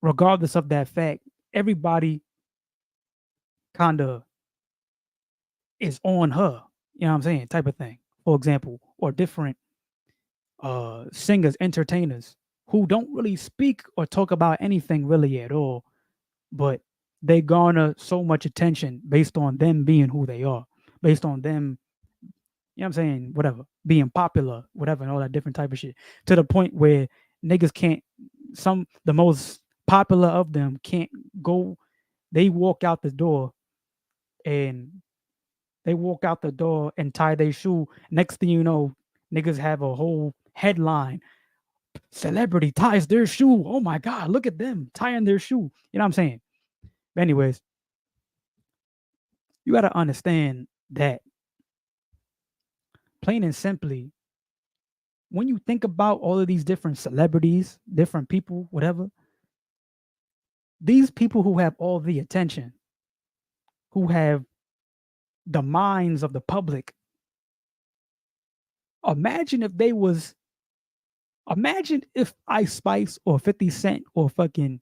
Speaker 1: regardless of that fact, everybody kind of is on her, you know what I'm saying, type of thing. For example, or different singers, entertainers who don't really speak or talk about anything really at all, but they garner so much attention based on them being who they are, based on them, you know what I'm saying, whatever, being popular, whatever, and all that different type of shit. To the point where niggas can't, the most popular of them can't go, they walk out the door and tie their shoe. Next thing you know, niggas have a whole headline. Celebrity ties their shoe. Oh my God, look at them tying their shoe. You know what I'm saying? But anyways, you got to understand that, plain and simply, when you think about all of these different celebrities, different people, whatever, these people who have all the attention, who have the minds of the public, imagine if they was, imagine if Ice Spice or 50 Cent or fucking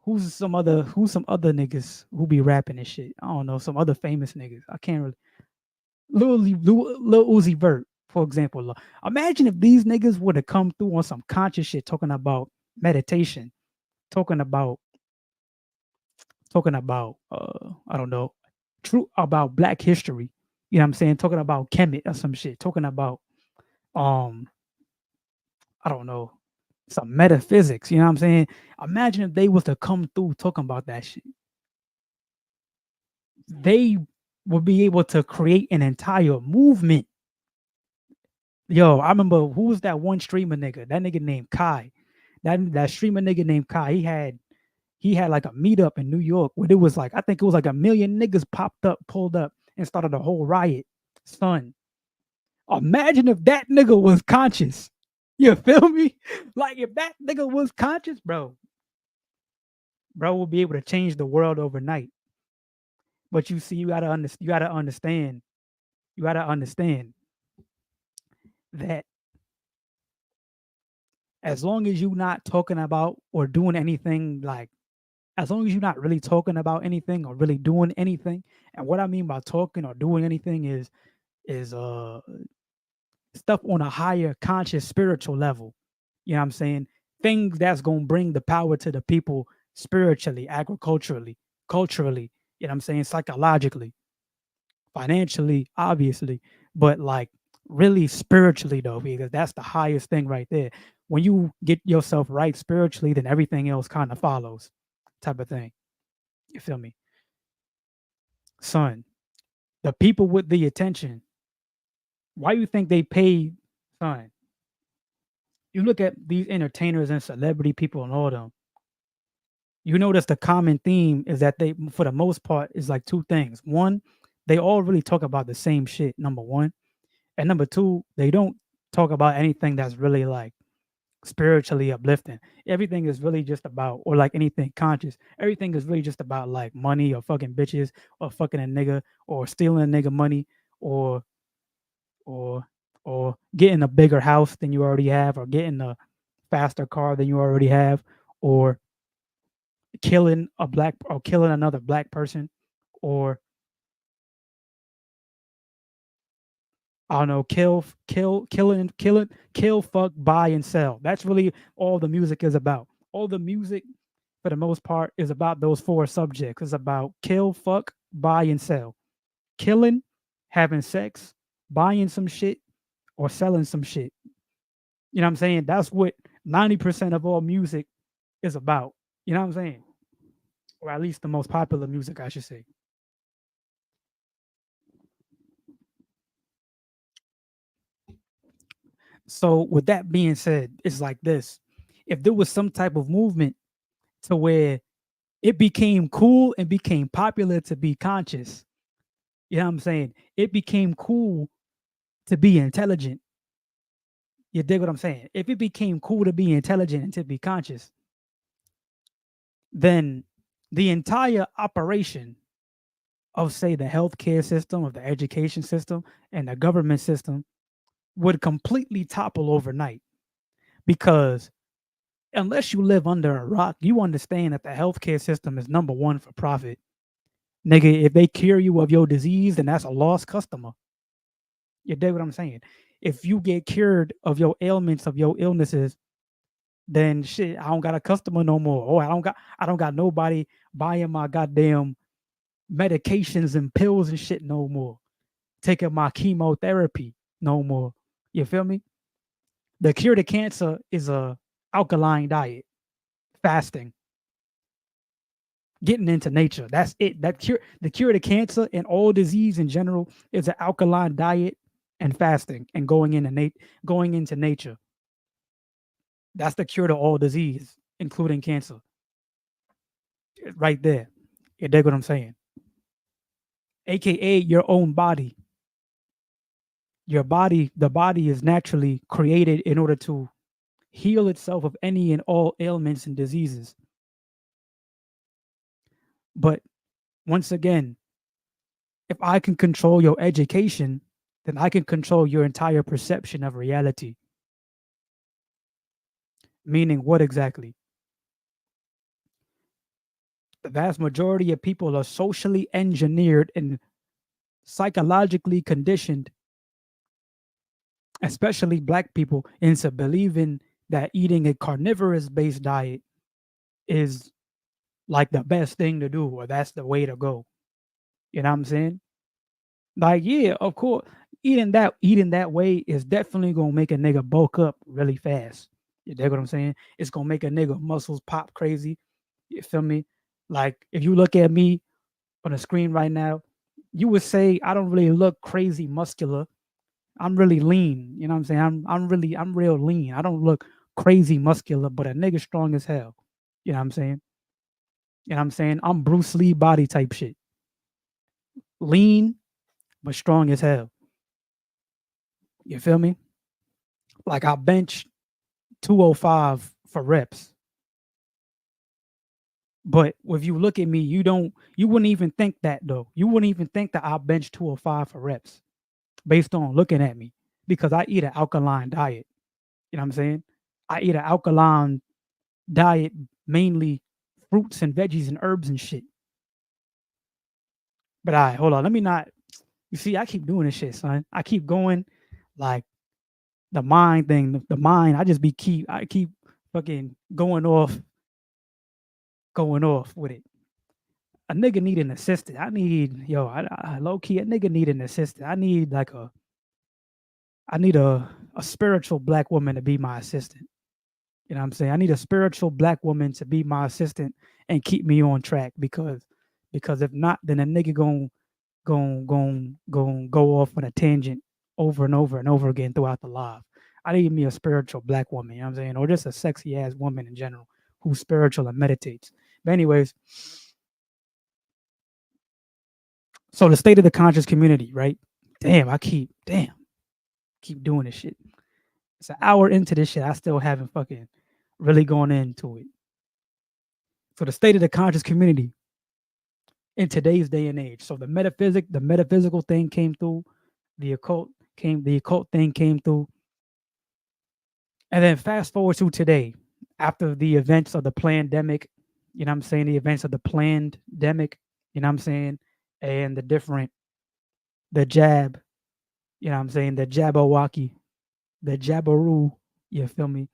Speaker 1: who's some other niggas who be rapping and shit. I don't know, some other famous niggas. I can't really Lil Uzi Vert, for example. Imagine if these niggas would have come through on some conscious shit, talking about meditation, talking about I don't know, true about Black history. You know what I'm saying? Talking about Kemet or some shit. Talking about um I don't know, some metaphysics. You know what I'm saying? Imagine if they was to come through talking about that shit. They would be able to create an entire movement. Yo, I remember, who was that one streamer nigga? That nigga named Kai. That streamer nigga named Kai. He had like a meetup in New York where it was like, I think it was like a million niggas popped up, pulled up, and started a whole riot. Son, imagine if that nigga was conscious. You feel me? Like, if that nigga was conscious, bro will be able to change the world overnight. But you see, you gotta understand that as long as you not talking about or doing anything, like, as long as you're not really talking about anything or really doing anything, and what I mean by talking or doing anything is stuff on a higher conscious spiritual level. You know what I'm saying? Things that's gonna bring the power to the people spiritually, agriculturally, culturally, you know what I'm saying, psychologically, financially, obviously, but like really spiritually though, because that's the highest thing right there. When you get yourself right spiritually, then everything else kind of follows, type of thing. You feel me? Son, the people with the attention, why you think they pay? Son, you look at these entertainers and celebrity people and all them, you notice the common theme is that they, for the most part, is like two things. One, they all really talk about the same shit, number one. And number two, they don't talk about anything that's really like spiritually uplifting. Everything is really just about, or like anything conscious, everything is really just about like money or fucking bitches or fucking a nigga or stealing a nigga money or or or getting a bigger house than you already have or getting a faster car than you already have or killing a black or killing another black person or I don't know, kill, fuck, buy, and sell. That's really all the music is about. All the music, for the most part, is about those four subjects. It's about kill, fuck, buy, and sell. Killing, having sex, buying some shit, or selling some shit. You know what I'm saying? That's what 90% of all music is about. You know what I'm saying? Or at least the most popular music, I should say. So, with that being said, it's like this. If there was some type of movement to where it became cool and became popular to be conscious. You know what I'm saying? It became cool to be intelligent. You dig what I'm saying? If it became cool to be intelligent and to be conscious, then the entire operation of, say, the healthcare system, of the education system, and the government system would completely topple overnight. Because unless you live under a rock, you understand that the healthcare system is number one for profit. Nigga, if they cure you of your disease, then that's a lost customer. You dig what I'm saying? If you get cured of your ailments, of your illnesses, then shit, I don't got a customer no more. Or I don't got nobody buying my goddamn medications and pills and shit no more. Taking my chemotherapy no more. You feel me? The cure to cancer is a alkaline diet, fasting, getting into nature. That's it. The cure to cancer and all disease in general is an alkaline diet and fasting and going into nature. That's the cure to all disease, including cancer. Right there. You dig what I'm saying? AKA your own body. Your body, the body is naturally created in order to heal itself of any and all ailments and diseases. But once again, if I can control your education, then I can control your entire perception of reality. Meaning what exactly? The vast majority of people are socially engineered and psychologically conditioned, especially black people, into believing that eating a carnivorous based diet is like the best thing to do or that's the way to go. You know what I'm saying? Like, yeah, of course, eating that way is definitely gonna make a nigga bulk up really fast. You dig what I'm saying? It's gonna make a nigga muscles pop crazy. You feel me? Like if you look at me on the screen right now, you would say I don't really look crazy muscular. I'm really lean. You know what I'm saying? I'm real lean. I don't look crazy muscular, but a nigga strong as hell. You know what I'm saying? You know what I'm saying? I'm Bruce Lee body type shit. Lean, but strong as hell. You feel me? Like I bench 205 for reps. But if you look at me, you wouldn't even think that though. You wouldn't even think that I bench 205 for reps based on looking at me because I eat an alkaline diet. You know what I'm saying? I eat an alkaline diet, mainly fruits and veggies and herbs and shit. But I hold on, let me not. You see, I keep doing this shit, son. I keep going, like the mind thing. The mind. I keep fucking going off with it. A nigga need an assistant. I need, yo, I low key, a nigga need an assistant. I need like I need a spiritual black woman to be my assistant. You know what I'm saying? I need a spiritual black woman to be my assistant and keep me on track because if not, then a nigga gon' go off on a tangent over and over and over again throughout the live. I need me a spiritual black woman, you know what I'm saying? Or just a sexy ass woman in general who's spiritual and meditates. But anyways, so the state of the conscious community, right? Keep doing this shit. It's an hour into this shit. I still haven't fucking really gone into it. So the state of the conscious community in today's day and age. So the metaphysical thing came through, the occult thing came through. And then fast forward to today, after the events of the pandemic, you know what I'm saying? The events of the pandemic, you know what I'm saying? And the jab, you know what I'm saying? The Jabberwocky, the Jabberoo, you feel me?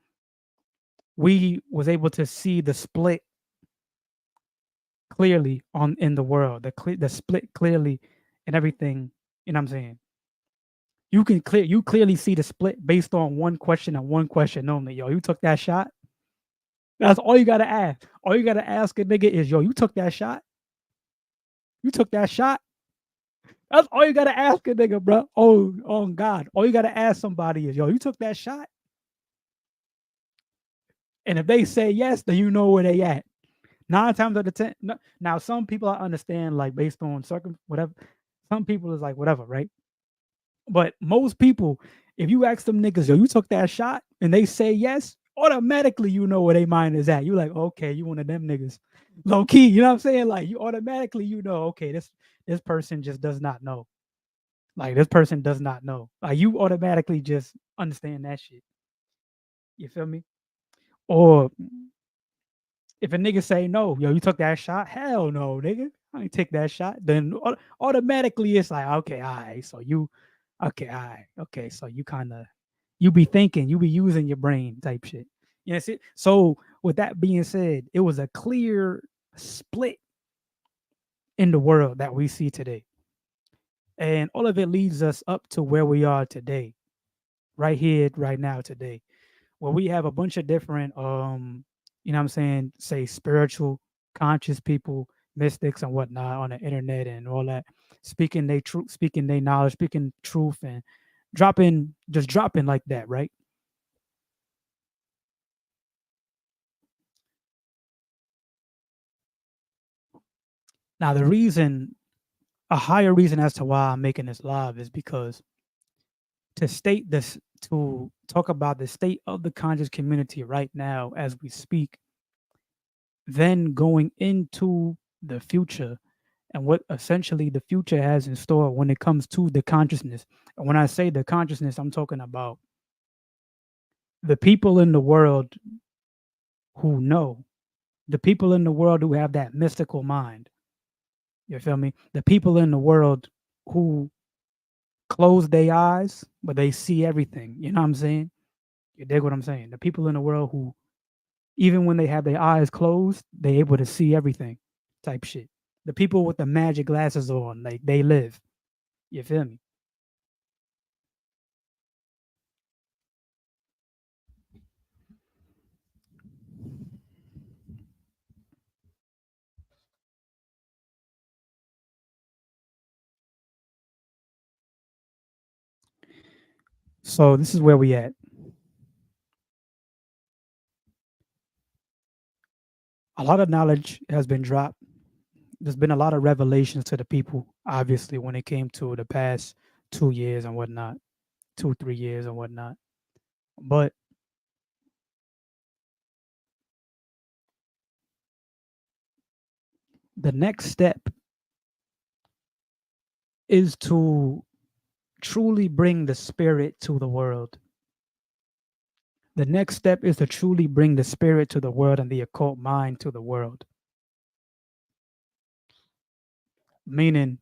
Speaker 1: We was able to see the split clearly on in the world, the split clearly and everything, you know what I'm saying? You clearly see the split based on one question and one question only. Yo, you took that shot? That's all you gotta ask. All you gotta ask a nigga is, yo, you took that shot? You took that shot? That's all you gotta ask a nigga, bro. Oh God. All you gotta ask somebody is, yo, you took that shot? And if they say yes, then you know where they at. 9 times out of 10. No, now, some people I understand, like based on whatever. Some people is like whatever, right? But most people, if you ask them niggas, yo, you took that shot, and they say yes, automatically you know where their mind is at. You like, okay, you one of them niggas. Low key, you know what I'm saying? Like you automatically you know, okay, this person just does not know. Like this person does not know. Like you automatically just understand that shit. You feel me? Or if a nigga say no, yo, you took that shot? Hell no, nigga. I ain't take that shot. Then automatically it's like, okay, all right. So you okay, all right. Okay, so you kind of you be thinking, you be using your brain type shit. You know, see? So with that being said, it was a clear split in the world that we see today. And all of it leads us up to where we are today, right here, right now, today, where we have a bunch of different you know what I'm saying, say spiritual conscious people, mystics and whatnot on the internet and all that, speaking they truth, speaking they knowledge, speaking truth and dropping like that, right? Now the reason, a higher reason as to why I'm making this live is because to state this, to talk about the state of the conscious community right now as we speak, then going into the future and what essentially the future has in store when it comes to the consciousness. And when I say the consciousness, I'm talking about the people in the world who know, the people in the world who have that mystical mind. You feel me? The people in the world who close their eyes, but they see everything. You know what I'm saying? You dig what I'm saying? The people in the world who, even when they have their eyes closed, they able to see everything type shit. The people with the magic glasses on, like they live. You feel me? So this is where we at. A lot of knowledge has been dropped. There's been a lot of revelations to the people, obviously, when it came to the past 2 years and whatnot, 2, 3 years and whatnot. But the next step is to truly bring the spirit to the world. The next step is to truly bring the spirit to the world and the occult mind to the world. Meaning,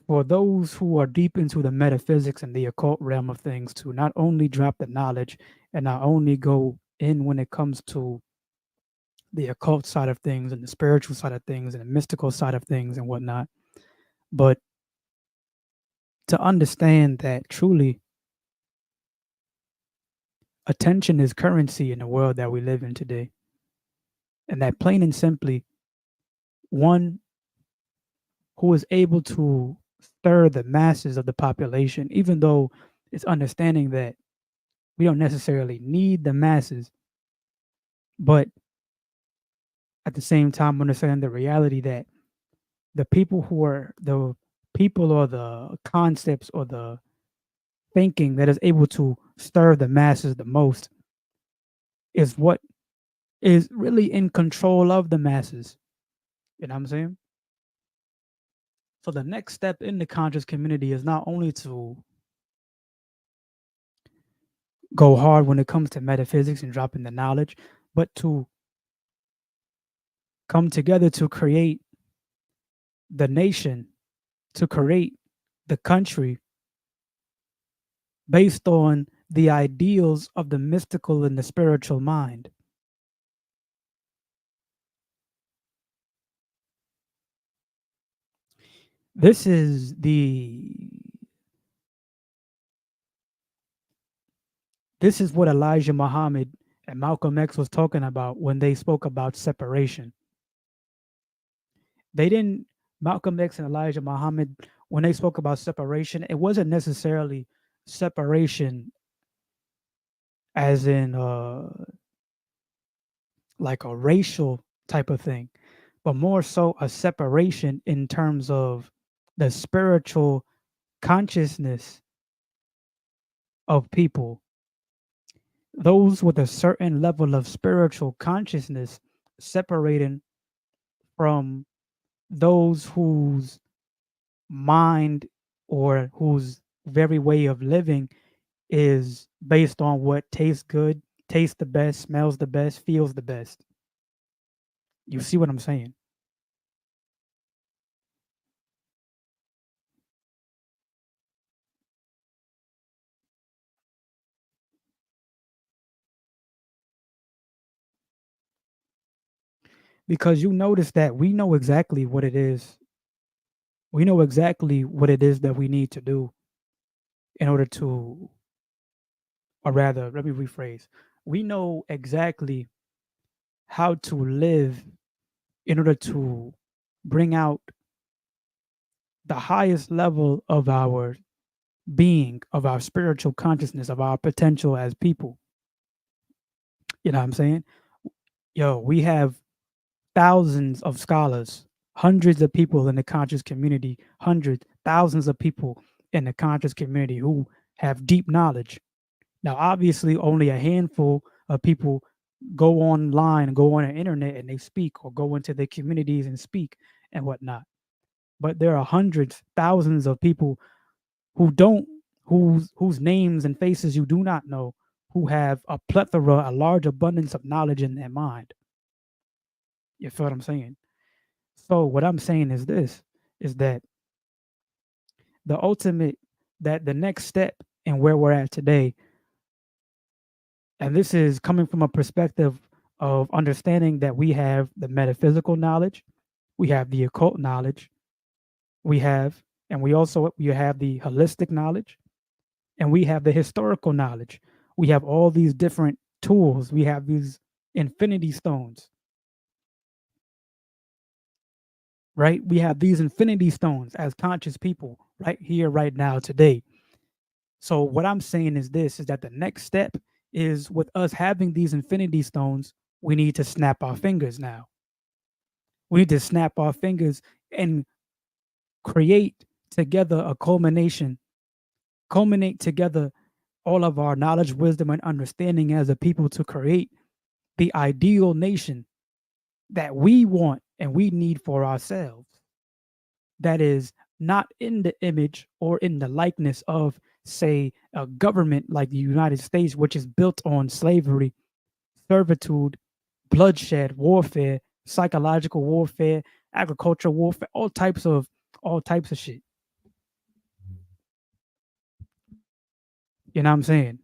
Speaker 1: for those who are deep into the metaphysics and the occult realm of things, to not only drop the knowledge and not only go in when it comes to the occult side of things and the spiritual side of things and the mystical side of things and whatnot, but to understand that truly attention is currency in the world that we live in today. And that plain and simply, one who is able to stir the masses of the population, even though it's understanding that we don't necessarily need the masses, but at the same time, understand the reality that the people who are the people or the concepts or the thinking that is able to stir the masses the most is what is really in control of the masses. You know what I'm saying? So the next step in the conscious community is not only to go hard when it comes to metaphysics and dropping the knowledge, but to come together to create the nation, to create the country based on the ideals of the mystical and the spiritual mind. This is what Elijah Muhammad and Malcolm X was talking about when they spoke about separation. They didn't Malcolm X and Elijah Muhammad, when they spoke about separation, it wasn't necessarily separation as in like a racial type of thing, but more so a separation in terms of the spiritual consciousness of people. Those with a certain level of spiritual consciousness separating from those whose mind or whose very way of living is based on what tastes good, tastes the best, smells the best, feels the best. You see what I'm saying? Because you notice that we know exactly what it is. We know exactly what it is that we need to do in order to, or rather, let me rephrase. We know exactly how to live in order to bring out the highest level of our being, of our spiritual consciousness, of our potential as people. You know what I'm saying? Yo, we have thousands of scholars, hundreds of people in the conscious community, hundreds, thousands of people in the conscious community who have deep knowledge. Now, obviously, only a handful of people go online and go on the internet and they speak or go into their communities and speak and whatnot. But there are hundreds, thousands of people who don't, whose names and faces you do not know, who have a plethora, a large abundance of knowledge in their mind. You feel what I'm saying? So what I'm saying is this, is that the ultimate, that the next step and where we're at today, and this is coming from a perspective of understanding that we have the metaphysical knowledge, we have the occult knowledge, we have, and we have the holistic knowledge, and we have the historical knowledge. We have all these different tools. We have these infinity stones, right? We have these infinity stones as conscious people right here, right now, today. So what I'm saying is this, is that the next step is with us having these infinity stones, we need to snap our fingers now. We need to snap our fingers and create together a culmination, culminate together all of our knowledge, wisdom, and understanding as a people to create the ideal nation that we want and we need for ourselves. That is not in the image or in the likeness of, say, a government like the United States, which is built on slavery, servitude, bloodshed, warfare, psychological warfare, agricultural warfare, all types of shit. You know what I'm saying?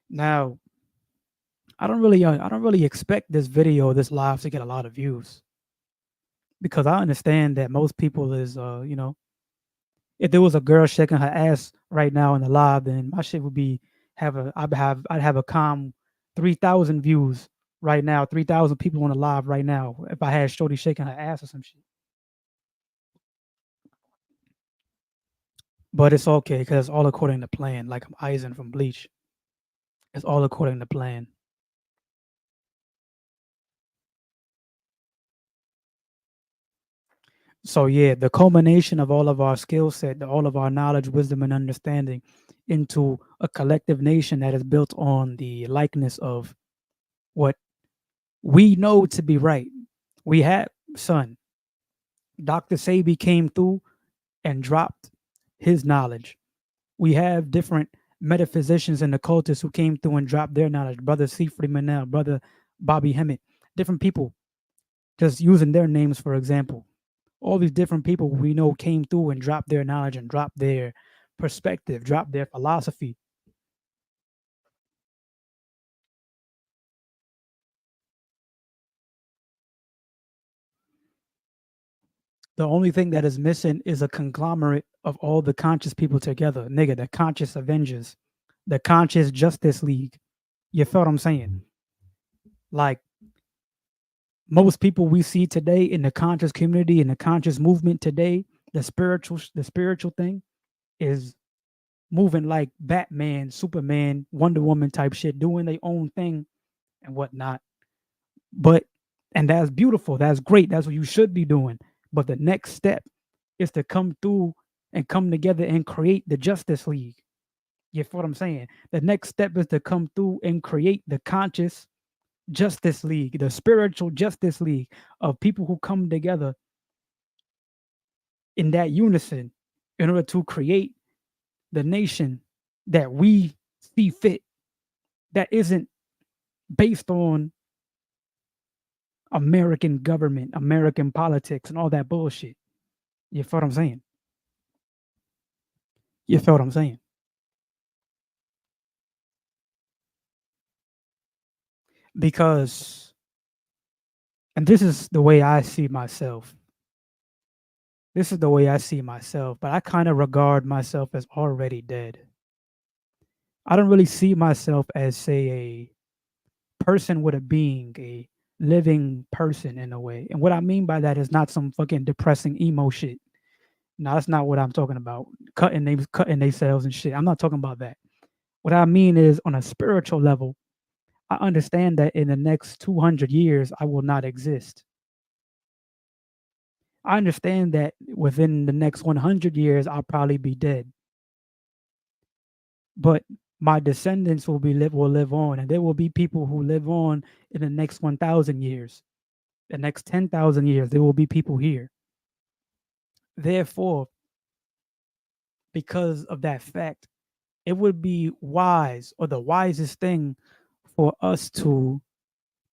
Speaker 1: Now, I don't really expect this video, this live to get a lot of views because I understand that most people is, if there was a girl shaking her ass right now in the live, then my shit would be I'd have a calm 3,000 views right now, 3,000 people on the live right now if I had Shorty shaking her ass or some shit. But it's okay because it's all according to plan. Like I'm Eisen from Bleach. It's all according to plan. So yeah, the culmination of all of our skill set, all of our knowledge, wisdom, and understanding into a collective nation that is built on the likeness of what we know to be right. We had son, Dr. Sabi came through and dropped his knowledge. We have different metaphysicians and occultists who came through and dropped their knowledge. Brother Seafree Manel, brother Bobby Hemmett, different people, just using their names for example. All these different people we know came through and dropped their knowledge and dropped their perspective, dropped their philosophy. The only thing that is missing is a conglomerate of all the conscious people together. Nigga, the conscious Avengers, the conscious Justice League. You feel what I'm saying? Like most people we see today in the conscious community, in the conscious movement today, the spiritual thing is moving like Batman, Superman, Wonder Woman type shit, doing their own thing and whatnot. But and that's beautiful. That's great. That's what you should be doing. But the next step is to come through and come together and create the Justice League. You feel what I'm saying? The next step is to come through and create the conscious Justice League, the spiritual Justice League of people who come together in that unison in order to create the nation that we see fit, that isn't based on American government, American politics, and all that bullshit. You feel what I'm saying? You feel what I'm saying? Because, and this is the way I see myself. This is the way I see myself, but I kind of regard myself as already dead. I don't really see myself as, say, a person with a being, a living person in a way. And what I mean by that is not some fucking depressing emo shit. No, that's not what I'm talking about. Cutting themselves and shit. I'm not talking about that. What I mean is on a spiritual level, I understand that in the next 200 years, I will not exist. I understand that within the next 100 years, I'll probably be dead. But my descendants will live on, and there will be people who live on in the next 1,000 years, the next 10,000 years. There will be people here. Therefore, because of that fact, it would be wise or the wisest thing for us to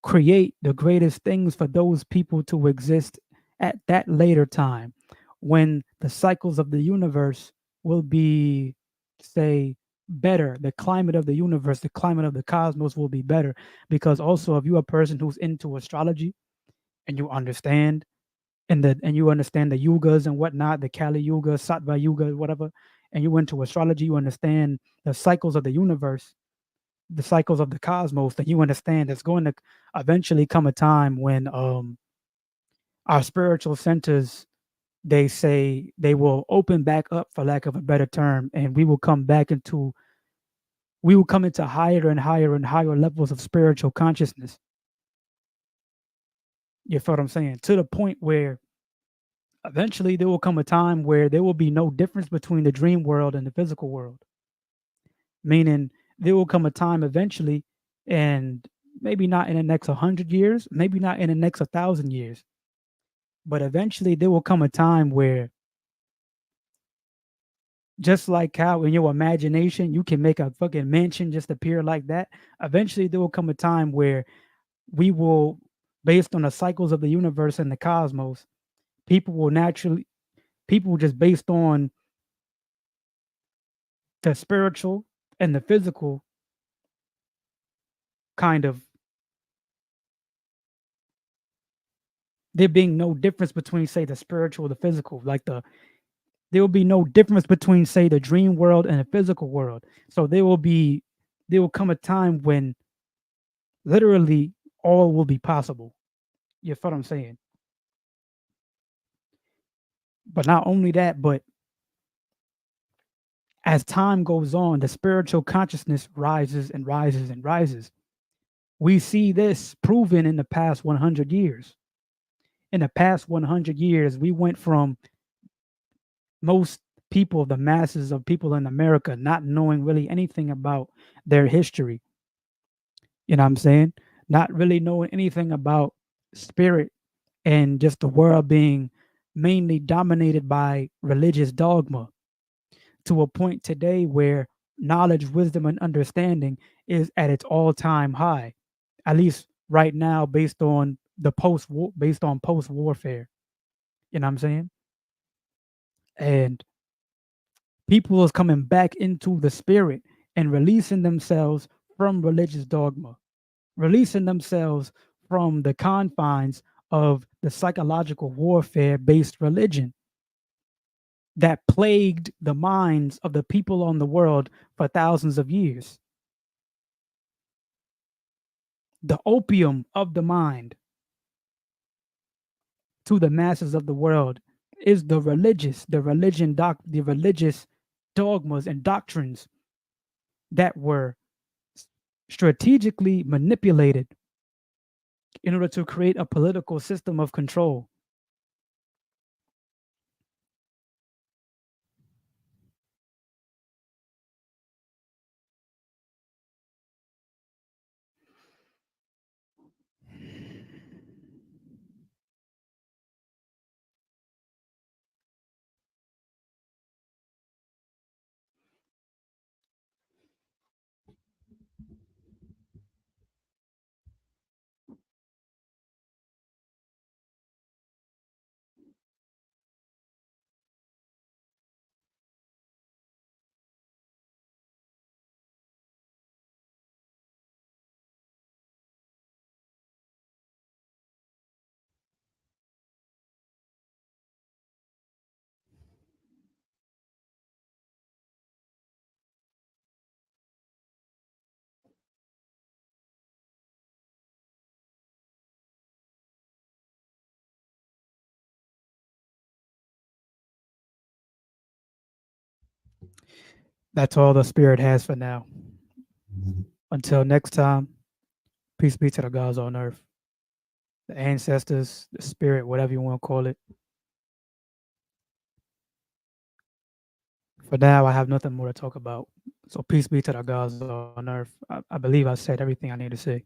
Speaker 1: create the greatest things for those people to exist at that later time when the cycles of the universe will be, say, better. The climate of the universe, the climate of the cosmos will be better. Because also, if you're a person who's into astrology and you understand and you understand the yugas and whatnot, the Kali Yuga, Sattva Yuga, whatever, and you into astrology, you understand the cycles of the universe, the cycles of the cosmos, then you understand there's going to eventually come a time when our spiritual centers, they say they will open back up for lack of a better term, and we will come into higher and higher and higher levels of spiritual consciousness. You feel what I'm saying? To the point where eventually there will come a time where there will be no difference between the dream world and the physical world. Meaning there will come a time eventually, and maybe not in the next 100 years, maybe not in the next 1,000 years, but eventually there will come a time where, just like how in your imagination you can make a fucking mansion just appear like that, eventually there will come a time where we will, based on the cycles of the universe and the cosmos, people will naturally, people just based on the spiritual and the physical kind of there being no difference between, say, the spiritual, the physical, like there will be no difference between, say, the dream world and the physical world. So there will come a time when literally all will be possible. You feel what I'm saying? But not only that, but as time goes on, the spiritual consciousness rises and rises and rises. We see this proven in the past 100 years. In the past 100 years, we went from most people, the masses of people in America, not knowing really anything about their history. You know what I'm saying? Not really knowing anything about spirit and just the world being mainly dominated by religious dogma to a point today where knowledge, wisdom, and understanding is at its all-time high, at least right now, based on post warfare. You know what I'm saying? And people is coming back into the spirit and releasing themselves from religious dogma, releasing themselves from the confines of the psychological warfare based religion that plagued the minds of the people on the world for thousands of years. The opium of the mind to the masses of the world is the religious dogmas and doctrines that were strategically manipulated in order to create a political system of control. That's all the spirit has for now. Until next time, peace be to the gods on earth, the ancestors, the spirit, whatever you want to call it. For now, I have nothing more to talk about. So peace be to the gods on earth. I believe I said everything I need to say.